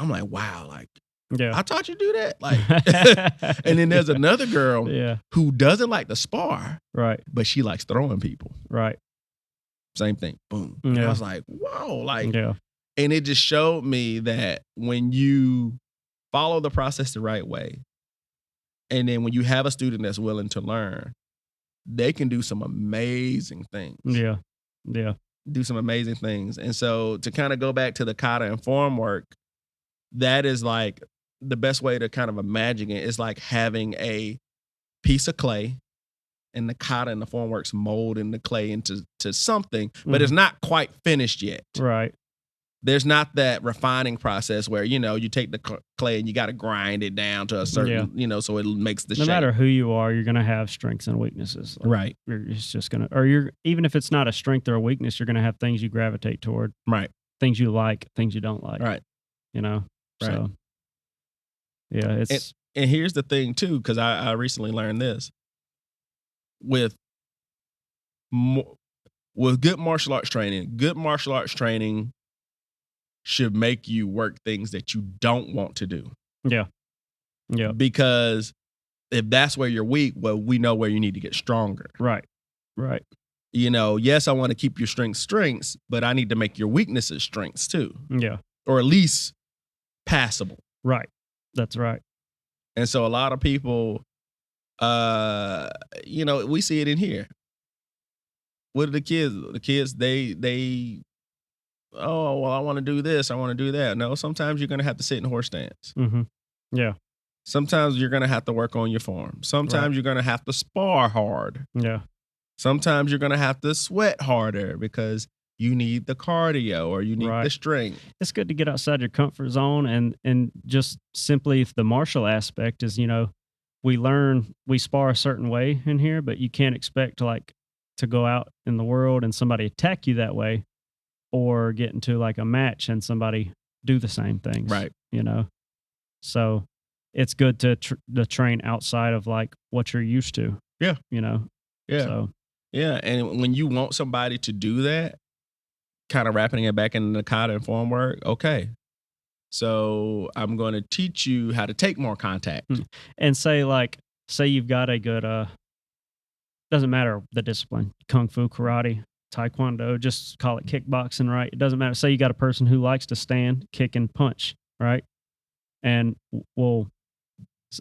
like, wow, like, Yeah. I taught you to do that? Like, and then there's another girl who doesn't like to spar, Right. but she likes throwing people. Right. Same thing. Boom. And I was like, whoa, like, and it just showed me that when you follow the process the right way, and then when you have a student that's willing to learn, they can do some amazing things. Yeah. Do some amazing things. And so to kind of go back to the kata and form work, that is like the best way to kind of imagine it is like having a piece of clay, and the kata and the form works mold in the clay into something, but it's not quite finished yet. Right. There's not that refining process where, you take the clay and you got to grind it down to a certain, so it makes the shape. No matter who you are, you're going to have strengths and weaknesses. Like, right. It's just going to, even if it's not a strength or a weakness, you're going to have things you gravitate toward. Right. Things you like, things you don't like. Right. Right. So, yeah, it's. And here's the thing too, because I recently learned this. With good martial arts training should make you work things that you don't want to do. Yeah. Because if that's where you're weak, well, we know where you need to get stronger. Right. Yes, I want to keep your strengths, but I need to make your weaknesses strengths too. Yeah. Or at least passable. Right. That's right. And so a lot of people, we see it in here. What are the kids? The kids, they oh, well, I want to do this, I want to do that. No, sometimes you're going to have to sit in horse stance. Mm-hmm. Yeah. Sometimes you're going to have to work on your form. Sometimes you're going to have to spar hard. Yeah. Sometimes you're going to have to sweat harder because you need the cardio or you need the strength. It's good to get outside your comfort zone, and just simply if the martial aspect is, we spar a certain way in here, but you can't expect to go out in the world and somebody attack you that way, or get into like a match and somebody do the same things. Right. So it's good to train outside of like what you're used to. Yeah. Yeah. So. Yeah. And when you want somebody to do that, kind of wrapping it back in the kata and form work, okay. So I'm going to teach you how to take more contact. And say you've got a good, doesn't matter the discipline, Kung Fu, karate, Taekwondo, just call it kickboxing, right? It doesn't matter. Say you got a person who likes to stand, kick, and punch, right? And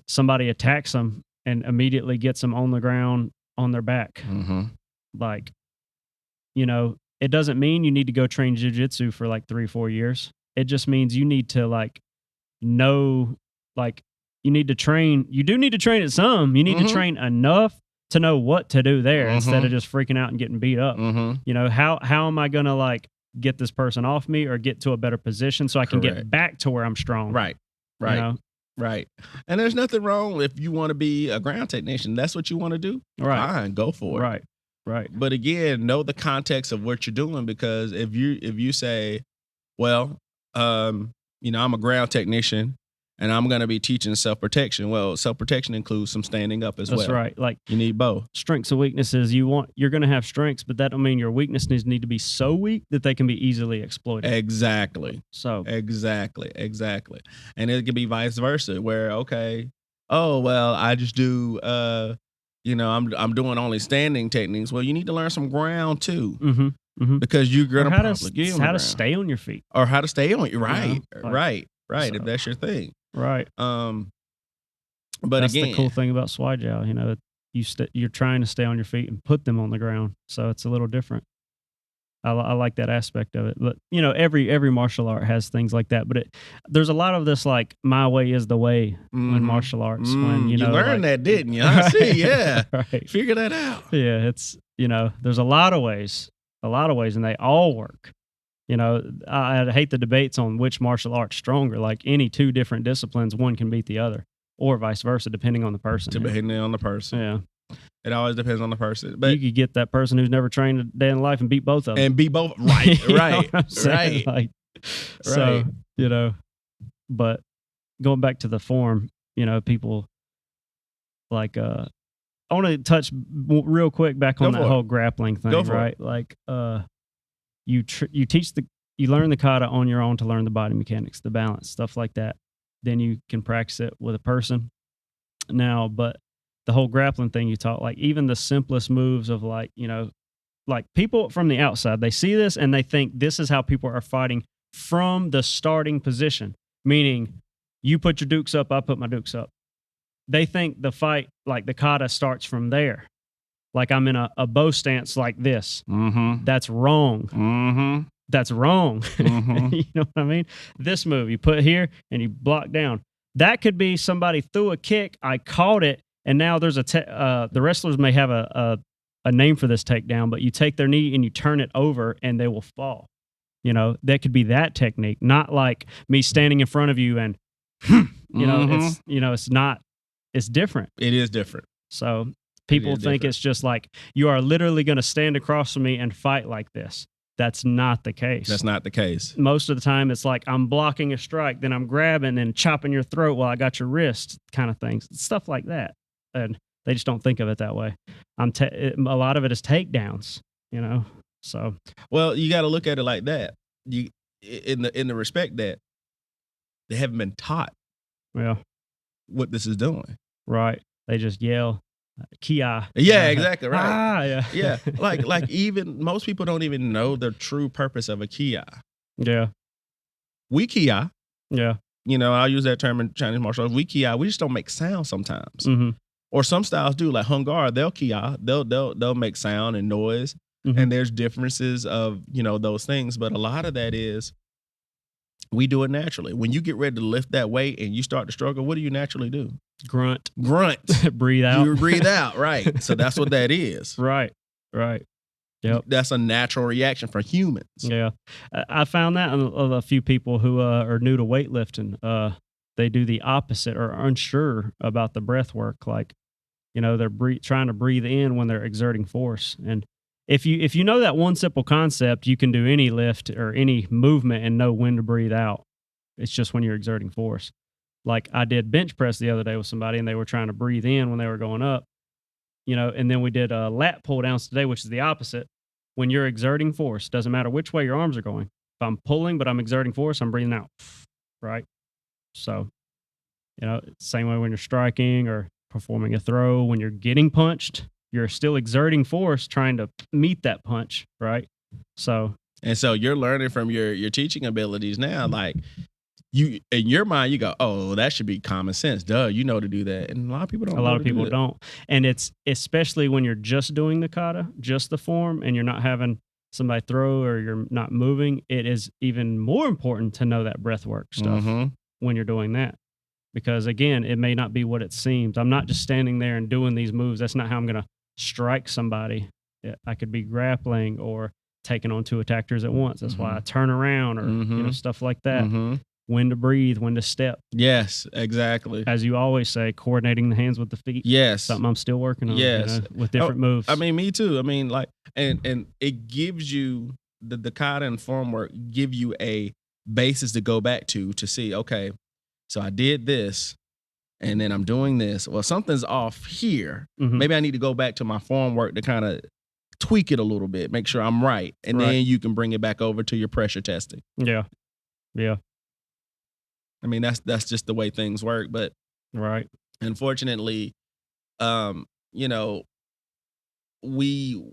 somebody attacks them and immediately gets them on the ground on their back. Mm-hmm. It doesn't mean you need to go train jiu-jitsu for like 3-4 years. It just means you need to know, you need to train. You do need to train at some. You need to train enough to know what to do there instead of just freaking out and getting beat up. Mm-hmm. How am I going to get this person off me or get to a better position so I can get Correct. back to where I'm strong. Right. you Right. know? Right. And there's nothing wrong if you want to be a ground technician. That's what you want to do. Right. Fine, go for it. Right. Right. But again, know the context of what you're doing, because if you say, well, I'm a ground technician and I'm going to be teaching self-protection. Well, self-protection includes some standing up as That's well. right. Like You need both. strengths and weaknesses, you're going to have strengths, but that don't mean your weaknesses need to be so weak that they can be easily exploited. Exactly. So Exactly. And it could be vice versa, where okay, oh well, I just do I'm doing only standing techniques. Well, you need to learn some ground too, because you're or gonna how probably get on the to ground. stay on your feet. Or how to stay on it. Right. like- Right. so- If that's your thing. Right. But That's again, the cool thing about Swijow, you're trying to stay on your feet and put them on the ground. So it's a little different. I like that aspect of it. But every martial art has things like that. But there's a lot of this like my way is the way in martial arts. When you learned like, that, didn't you? I see. Yeah. Right. Figure that out. Yeah, it's there's a lot of ways, and they all work. I hate the debates on which martial art's stronger. Like any two different disciplines, one can beat the other, or vice versa, depending on the person. Depending on the person. Yeah, It always depends on the person. But you could get that person who's never trained a day in life and beat both of them. and be both right, You know right, what I'm saying? right. So but going back to the form, people like I want to touch real quick back on Go that for it. whole grappling thing, Go for it. right? Like you learn the kata on your own to learn the body mechanics, the balance, stuff like that. Then you can practice it with a person. Now, but the whole grappling thing you taught, like even the simplest moves of like people from the outside, they see this and they think this is how people are fighting from the starting position, meaning you put your dukes up, I put my dukes up. They think the fight, like the kata, starts from there. Like I'm in a bow stance like this. Mm-hmm. That's wrong. Mm-hmm. That's wrong. Mhm. You know what I mean? This move, you put here and you block down. That could be somebody threw a kick, I caught it, and now there's the wrestlers may have a name for this takedown, but you take their knee and you turn it over and they will fall. That could be that technique, not like me standing in front of you and it's not. It's different. It is different. So people is think different. it's just like you are literally going to stand across from me and fight like this. That's not the case. That's not the case. Most of the time, it's like I'm blocking a strike, then I'm grabbing and chopping your throat while I got your wrist, kind of things, stuff like that. And they just don't think of it that way. A lot of it is takedowns, So Well, you got to look at it like that. You in the respect that they haven't been taught yeah, what this is doing. right. They just yell, Kia. Yeah, exactly right. Ah, yeah, Yeah, like even most people don't even know the true purpose of a Kia. yeah, We Kia, yeah. I'll use that term in Chinese martial arts. We Kia, we just don't make sound sometimes. Mm-hmm. Or some styles do, like Hung Gar, they'll Kia, they'll make sound and noise. Mhm. And there's differences of, those things. But a lot of that is we do it naturally. When you get ready to lift that weight and you start to struggle, what do you naturally do? Grunt, Grunt. breathe out. You breathe out, right. So that's what that is. Right. Yep. That's a natural reaction for humans. Yeah, I found that in a few people who are new to weightlifting. They do the opposite or are unsure about the breath work. Like, they're trying to breathe in when they're exerting force. And if you know that one simple concept, you can do any lift or any movement and know when to breathe out. It's just when you're exerting force. Like I did bench press the other day with somebody, and they were trying to breathe in when they were going up. And then we did lat pull downs today, which is the opposite. When you're exerting force, doesn't matter which way your arms are going. If I'm pulling, but I'm exerting force, I'm breathing out, right? So, same way when you're striking or performing a throw, when you're getting punched, you're still exerting force trying to meet that punch, right? So, And so you're learning from your teaching abilities now. Like you, in your mind, you go, oh, that should be common sense. Duh, you know to do that. And a lot of people don't. a lot of people don't. And it's especially when you're just doing the kata, just the form, and you're not having somebody throw or you're not moving, it is even more important to know that breath work stuff when you're doing that. Because again, it may not be what it seems. I'm not just standing there and doing these moves. That's not how I'm going to strike somebody. I could be grappling or taking on 2 attackers at once. That's why I Mhm. turn around or Mhm. stuff like that. Mhm. When to breathe, when to step. Yes, exactly. As you always say, coordinating the hands with the feet. Yes. Something I'm still working on. Yes. With different moves. I mean, me too. I mean, like, and it gives you the kata and form work give you a basis to go back to see, okay, so I did this and then I'm doing this. Well, something's off here. Mhm. Maybe I need to go back to my form work to kind of tweak it a little bit, make sure I'm right. And Right. then you can bring it back over to your pressure testing. Yeah. Yeah. I mean, that's just the way things work. But Right. unfortunately, you know, we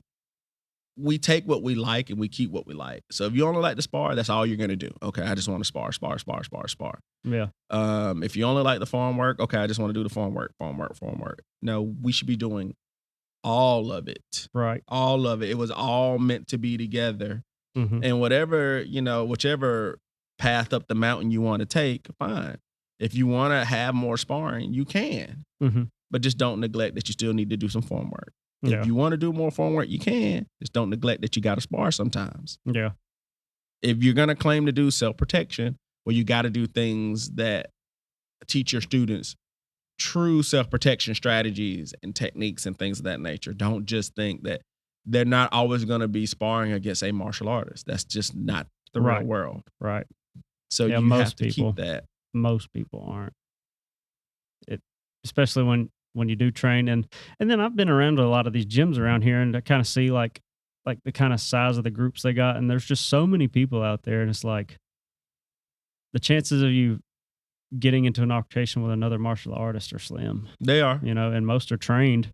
take what we like and we keep what we like. So if you only like to spar, that's all you're gonna do. Okay, I just want to spar. Yeah. If you only like the farm work, okay, I just want to do the farm work. No, we should be doing all of it. Right. All of it. It was all meant to be together. Mhm. And whatever, whichever path up the mountain you want to take, fine. If you want to have more sparring, you can. Mhm. But just don't neglect that you still need to do some form work. Yeah. If you want to do more form work, you can. Just don't neglect that you got to spar sometimes. Yeah. If you're going to claim to do self-protection, well, you got to do things that teach your students true self-protection strategies and techniques and things of that nature. Don't just think that they're not always going to be sparring against a martial artist. That's just not the real Right. world. Right. So Yeah, you most have to people- keep that. Most people aren't. Especially when you do train and then I've been around to a lot of these gyms around here and I kind of see like the kind of size of the groups they got and there's just so many people out there and it's like the chances of you getting into an altercation with another martial artist are slim, They are. and most are trained.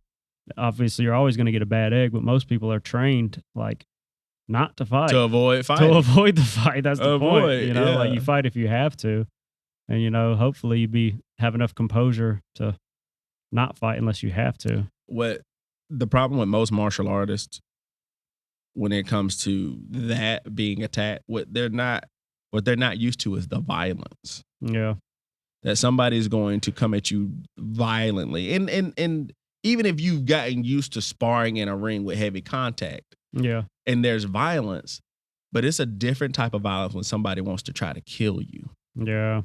Obviously, you're always going to get a bad egg, but most people are trained like not to fight, To avoid fighting. to avoid the fight. That's the Avoid, point. Like yeah. you fight if you have to, and hopefully you have enough composure to not fight unless you have to. What the problem with most martial artists when it comes to that being attacked, what they're not used to is the violence. Yeah, That somebody's going to come at you violently. And even if you've gotten used to sparring in a ring with heavy contact yeah, and there's violence, but it's a different type of violence when somebody wants to try to kill you. yeah,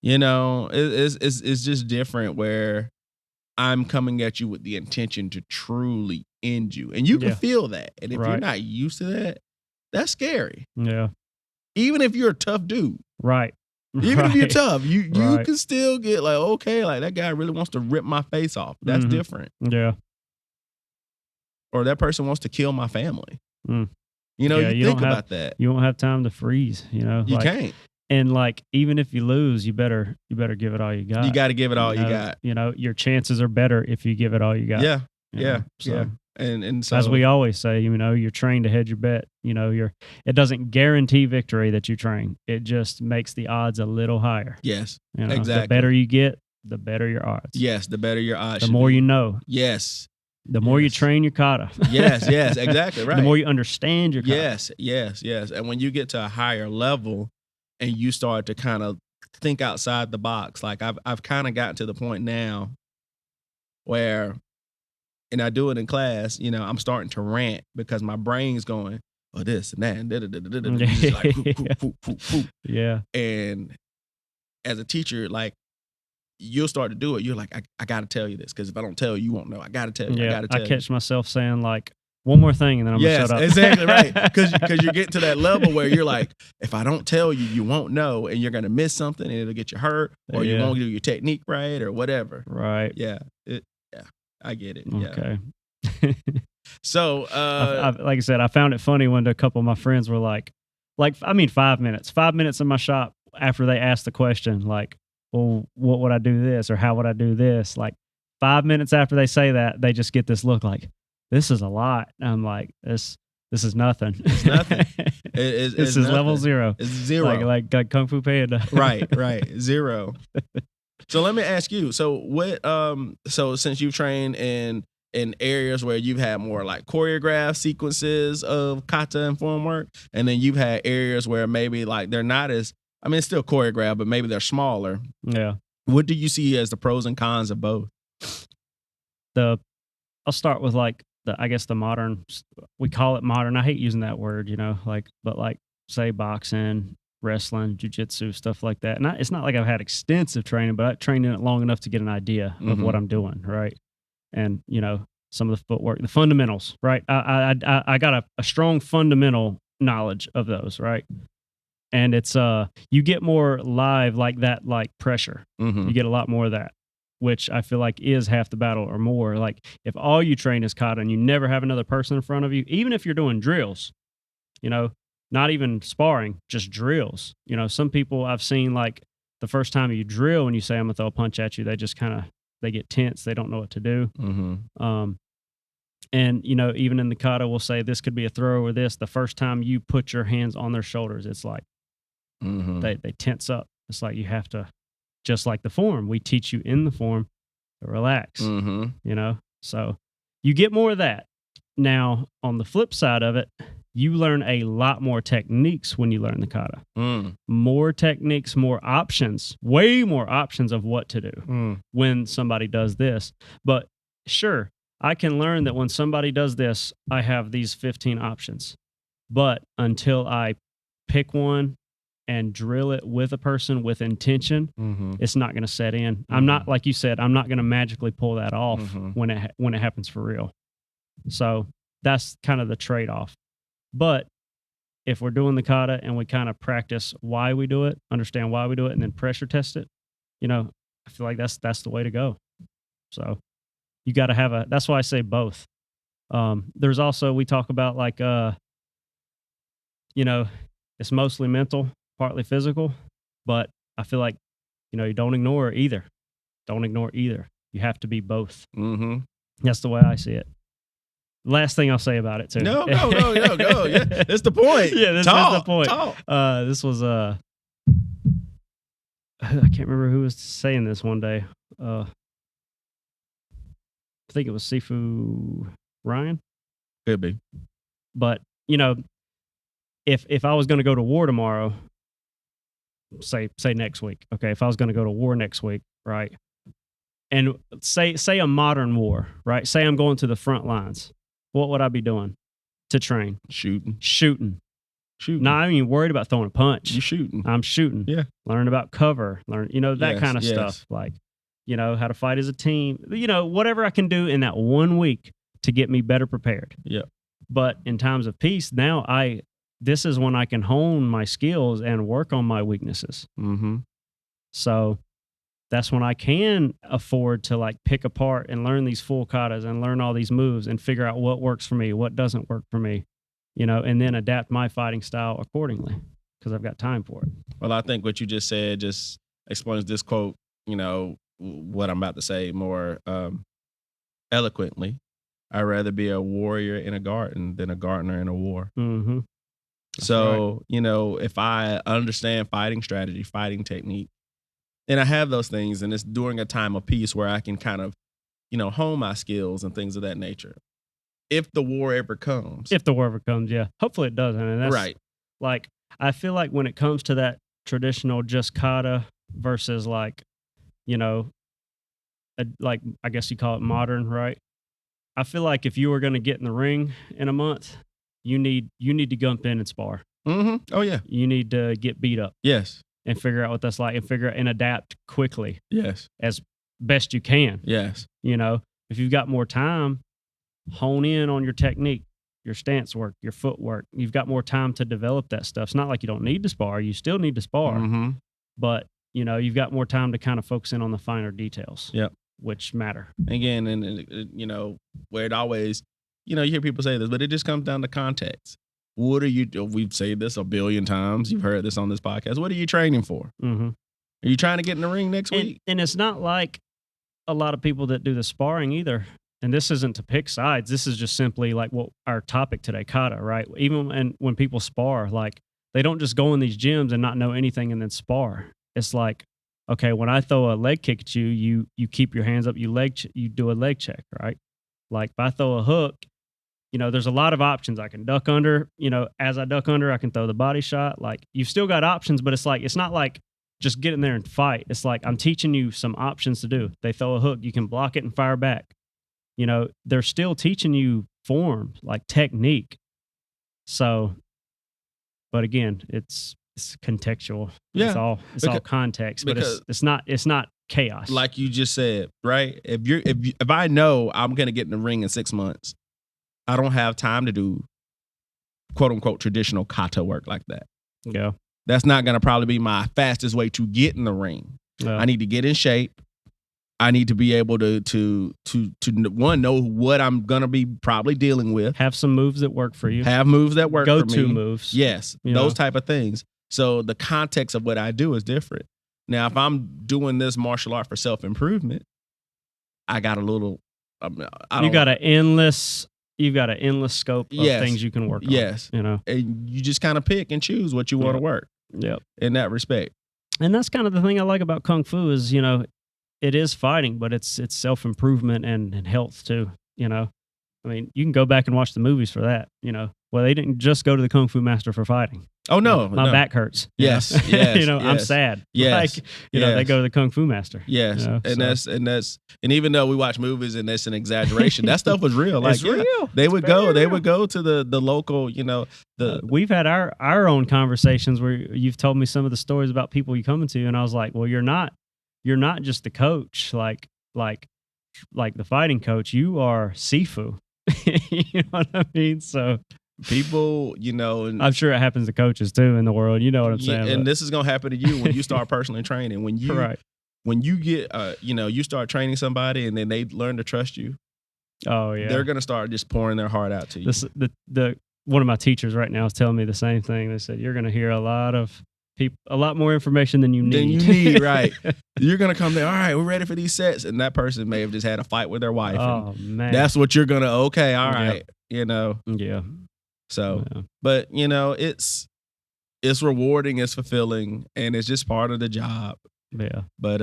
It's just different where I'm coming at you with the intention to truly end you. And you can Yeah. feel that. And if you're Right. not used to that, that's scary. yeah. Even if you're a tough dude. Right. Even if you're Right. tough, you Right. can still get like, okay, like that guy really wants to rip my face off. That's Mhm. different. Yeah. Or that person wants to kill my family. Mm. You know, Yeah, you you think don't about that. You won't have time to freeze. You like, can't. And like even if you lose, you better give it all you got. You got to give it all you got. Your chances are better if you give it all you got. Yeah. you Yeah. know? So, Yeah. And so as we always say, you're trained to hedge your bet. It doesn't guarantee victory that you train. It just makes the odds a little higher. yes. The Exactly. better you get, the better your odds. Yes, the better your odds. The should more be. you know, Yes. the more you Yes. train your kata. Yes, exactly. Right. The more you understand your kata. Yes. And when you get to a higher level and you start to kind of think outside the box, like I've kind of gotten to the point now where, and I do it in class, I'm starting to rant because my brain's going, oh, this and that, and just like, whoop. Yeah. And as a teacher, like, you'll start to do it. You're like, I got to tell you this because if I don't tell you, you won't know. I got to tell you. I Yeah. got to tell I you. catch myself saying like one more thing and then I'm gonna Yes, shut up. exactly right. Because you're getting to that level where you're like, if I don't tell you, you won't know, and you're gonna miss something, and it'll get you hurt, or you Yeah. won't do your technique right, or whatever. Right. Yeah, I get it. Yeah. Okay. So, Like I said, I found it funny when a couple of my friends were like 5 minutes. 5 minutes in my shop after they asked the question, like, well, what would I do this or how would I do this? Like 5 minutes after they say that, they just get this look like, this is a lot. And I'm like, this is nothing. It's nothing. This it's is level nothing. 0. It's zero. Like Kung Fu Panda. right. Zero. So let me ask you. So what? So since you've trained in areas where you've had more like choreographed sequences of kata and form work, and then you've had areas where maybe like they're not as, I mean, it's still choreographed, but maybe they're smaller. Yeah. What do you see as the pros and cons of both? I'll start with like I guess the modern, we call it modern. I hate using that word, but like say boxing, wrestling, jujitsu, stuff like that. And it's not like I've had extensive training, but I trained in it long enough to get an idea of what I'm doing, right? And some of the footwork, the fundamentals, right? I got a strong fundamental knowledge of those, right? And it's you get more live like that, like pressure. Mm-hmm. You get a lot more of that, which I feel like is half the battle or more. Like if all you train is kata and you never have another person in front of you, even if you're doing drills, not even sparring, just drills. Some people I've seen, like the first time you drill and you say, I'm gonna throw a punch at you, they just they get tense. They don't know what to do. Mm-hmm. And even in the kata, we'll say this could be a throw or this. The first time you put your hands on their shoulders, it's like Mm-hmm. they tense up. It's like you have to, just like the form. We teach you in the form to relax. Mm-hmm. So you get more of that. Now, on the flip side of it, you learn a lot more techniques when you learn the kata. More techniques, more options, way more options of what to do when somebody does this. But sure, I can learn that when somebody does this, I have these 15 options. But until I pick one and drill it with a person with intention, it's not going to set in. I'm not, like you said, I'm not going to magically pull that off when it happens for real. So that's kind of the trade-off. But if we're doing the kata and we kind of practice why we do it, understand why we do it, and then pressure test it, I feel like that's the way to go. So you got to have that's why I say both. There's also, we talk about like, it's mostly mental, partly physical, but I feel like, you don't ignore either. Don't ignore either. You have to be both. That's the way I see it. Last thing I'll say about it too. No, go. Yeah, that's the point. Yeah, this is the point. Talk. This was I can't remember who was saying this one day. I think it was Sifu Ryan. Could be. But if I was going to go to war tomorrow, say next week, okay, if I was going to go to war next week, right, and say a modern war, right, say I'm going to the front lines, what would I be doing to train? Shooting. Not even worried about throwing a punch. You shooting. I'm shooting. Yeah. Learning about cover. That kind of stuff. Like, how to fight as a team. Whatever I can do in that 1 week to get me better prepared. Yeah. But in times of peace, now this is when I can hone my skills and work on my weaknesses. So that's when I can afford to like pick apart and learn these full katas and learn all these moves and figure out what works for me, what doesn't work for me, and then adapt my fighting style accordingly because I've got time for it. Well, I think what you just said just explains this quote, what I'm about to say more eloquently. I'd rather be a warrior in a garden than a gardener in a war. So, right. If I understand fighting strategy, fighting technique, and I have those things, and it's during a time of peace where I can kind of, hone my skills and things of that nature. If the war ever comes. Yeah. Hopefully it doesn't. And that's right. Like, I feel like when it comes to that traditional just kata versus like, like I guess you call it modern, right? I feel like if you were going to get in the ring in a month, you need to jump in and spar. Oh yeah. You need to get beat up. Yes. And figure out what that's like and figure out and adapt quickly. Yes. As best you can. Yes. If you've got more time, hone in on your technique, your stance work, your footwork. You've got more time to develop that stuff. It's not like you don't need to spar. You still need to spar. But, you've got more time to kind of focus in on the finer details. Yep. Which matter. Again, and where it always, you hear people say this, but it just comes down to context. What are you, we've said this a billion times. You've heard this on this podcast. What are you training for? Are you trying to get in the ring next week? And it's not like a lot of people that do the sparring either. And this isn't to pick sides. This is just simply like what our topic today, kata, right? Even when people spar, like they don't just go in these gyms and not know anything and then spar. It's like, okay, when I throw a leg kick at you, you keep your hands up, you do a leg check, right? Like if I throw a hook, there's a lot of options. I can duck under, as I duck under, I can throw the body shot. Like you've still got options, but it's not like just get in there and fight. It's like I'm teaching you some options to do. They throw a hook, you can block it and fire back. They're still teaching you form, like technique. So, but again, it's contextual. Yeah, It's all because- context, but because- it's not chaos. Like you just said, right? If I know I'm gonna get in the ring in 6 months, I don't have time to do quote unquote traditional kata work like that. yeah, That's not gonna probably be my fastest way to get in the ring. well, I need to get in shape. I need to be able to one, know what I'm gonna be probably dealing with. have some moves that work for you. Have moves that work for Go-to me. moves. Yes, You those know? type of things. So the context of what I do is different. Now, if I'm doing this martial art for self-improvement, I got a little. You've got an endless scope of Yes. things you can work on. Yes, You know. and you just kind of pick and choose what you want to Yep. work Yep. in that respect. And that's kind of the thing I like about Kung Fu is, you know, it is fighting, but it's self-improvement and health too, you know. I mean, you can go back and watch the movies for that, you know. Well, they didn't just go to the Kung Fu master for fighting. Oh no, My no. back hurts. you Yes, know? yes, you know, I'm yes. sad. Yes, Like, you know, they yes. go to the Kung Fu master. Yes, you know, and so. that's even though we watch movies and that's an exaggeration, that stuff was real. Like It's yeah, real. they It's would very go, they real. would go to the local, you know, We've had our own conversations where you've told me some of the stories about people you coming to, and I was like, well, you're not just the coach, like the fighting coach. You are Sifu. You know what I mean? So people, you know, and I'm sure it happens to coaches too in the world. You know what I'm saying? and this is gonna happen to you when you start personally training. When you right. when you get you know, you start training somebody and then they learn to trust you, Oh yeah. they're gonna start just pouring their heart out to you. the one of my teachers right now is telling me the same thing. They said you're going to hear a lot more information than you need. Than you need, right. You're gonna come there, all right, we're ready for these sets. And that person may have just had a fight with their wife. and Oh man. that's what you're gonna, okay, all Yep. right, you know. yeah. So Yeah. but you know, it's rewarding, it's fulfilling, and it's just part of the job. Yeah. But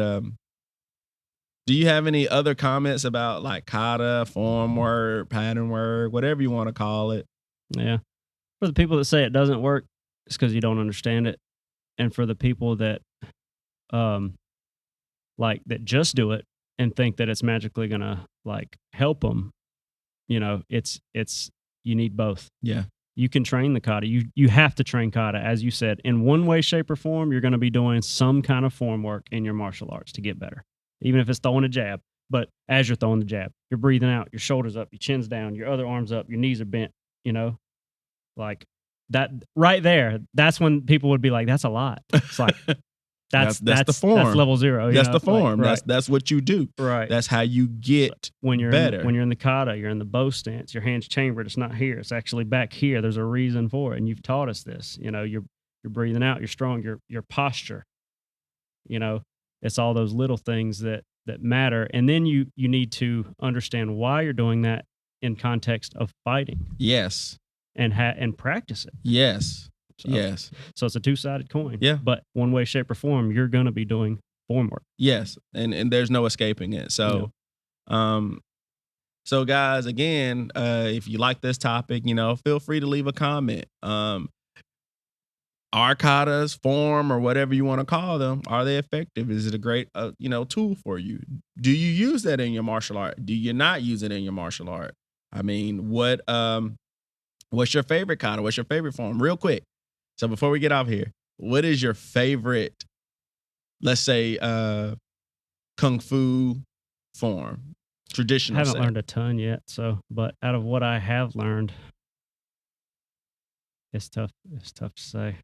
do you have any other comments about like kata, form work, pattern work, whatever you want to call it? Yeah. For the people that say it doesn't work, it's because you don't understand it. And for the people that that just do it and think that it's magically gonna like help them, you know, it's you need both. Yeah. You can train the kata. You have to train kata, as you said, in one way, shape, or form. You're going to be doing some kind of form work in your martial arts to get better, even if it's throwing a jab. But as you're throwing the jab, you're breathing out, your shoulders up, your chin's down, your other arms up, your knees are bent. You know, like that right there. That's when people would be like, "That's a lot." It's like that's the form. That's level 0. you That's know? the form. Like, right, That's what you do. right. That's how you get when you're better. when you're in the kata, you're in the bow stance. Your hand's chambered. It's not here. It's actually back here. There's a reason for it, and you've taught us this. You know, you're breathing out. You're strong. Your posture. You know, it's all those little things that matter, and then you need to understand why you're doing that in context of fighting, Yes. and practice it. Yes. So, Yes. So it's a two-sided coin. Yeah. But one way, shape, or form, you're going to be doing form work. Yes. And there's no escaping it. So so guys, again, if you like this topic, you know, feel free to leave a comment. Are katas, form, or whatever you want to call them, are they effective? Is it a great you know, tool for you? Do you use that in your martial art? Do you not use it in your martial art? I mean, what's your favorite kata? What's your favorite form? Real quick. So before we get off here, what is your favorite, let's say, kung fu form? Traditional. I haven't set? learned a ton yet, but out of what I have learned, it's tough to say.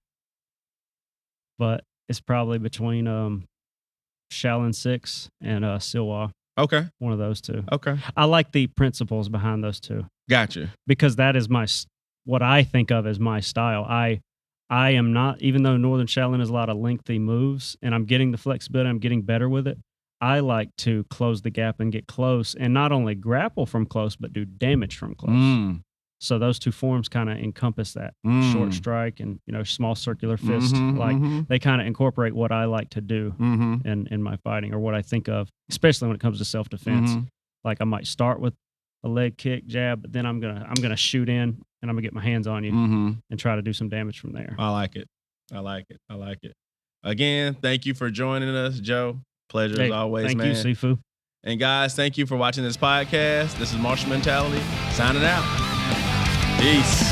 But it's probably between Shaolin 6 and Silwa, Okay. one of those two. Okay. I like the principles behind those two Gotcha. because that is what I think of as my style. I am not, even though Northern Shaolin has a lot of lengthy moves and I'm getting the flexibility, I'm getting better with it. I like to close the gap and get close and not only grapple from close, but do damage from close. So those two forms kind of encompass that short strike and, you know, small circular fist. They kind of incorporate what I like to do in my fighting, or what I think of, especially when it comes to self-defense. Like I might start with a leg kick, jab, but then I'm gonna shoot in and I'm gonna get my hands on you and try to do some damage from there. I like it. I like it. Again, thank you for joining us, Joe. Pleasure as always, thank man. you, Sifu. And guys, thank you for watching this podcast. This is Martial Mentality, signing out. Peace.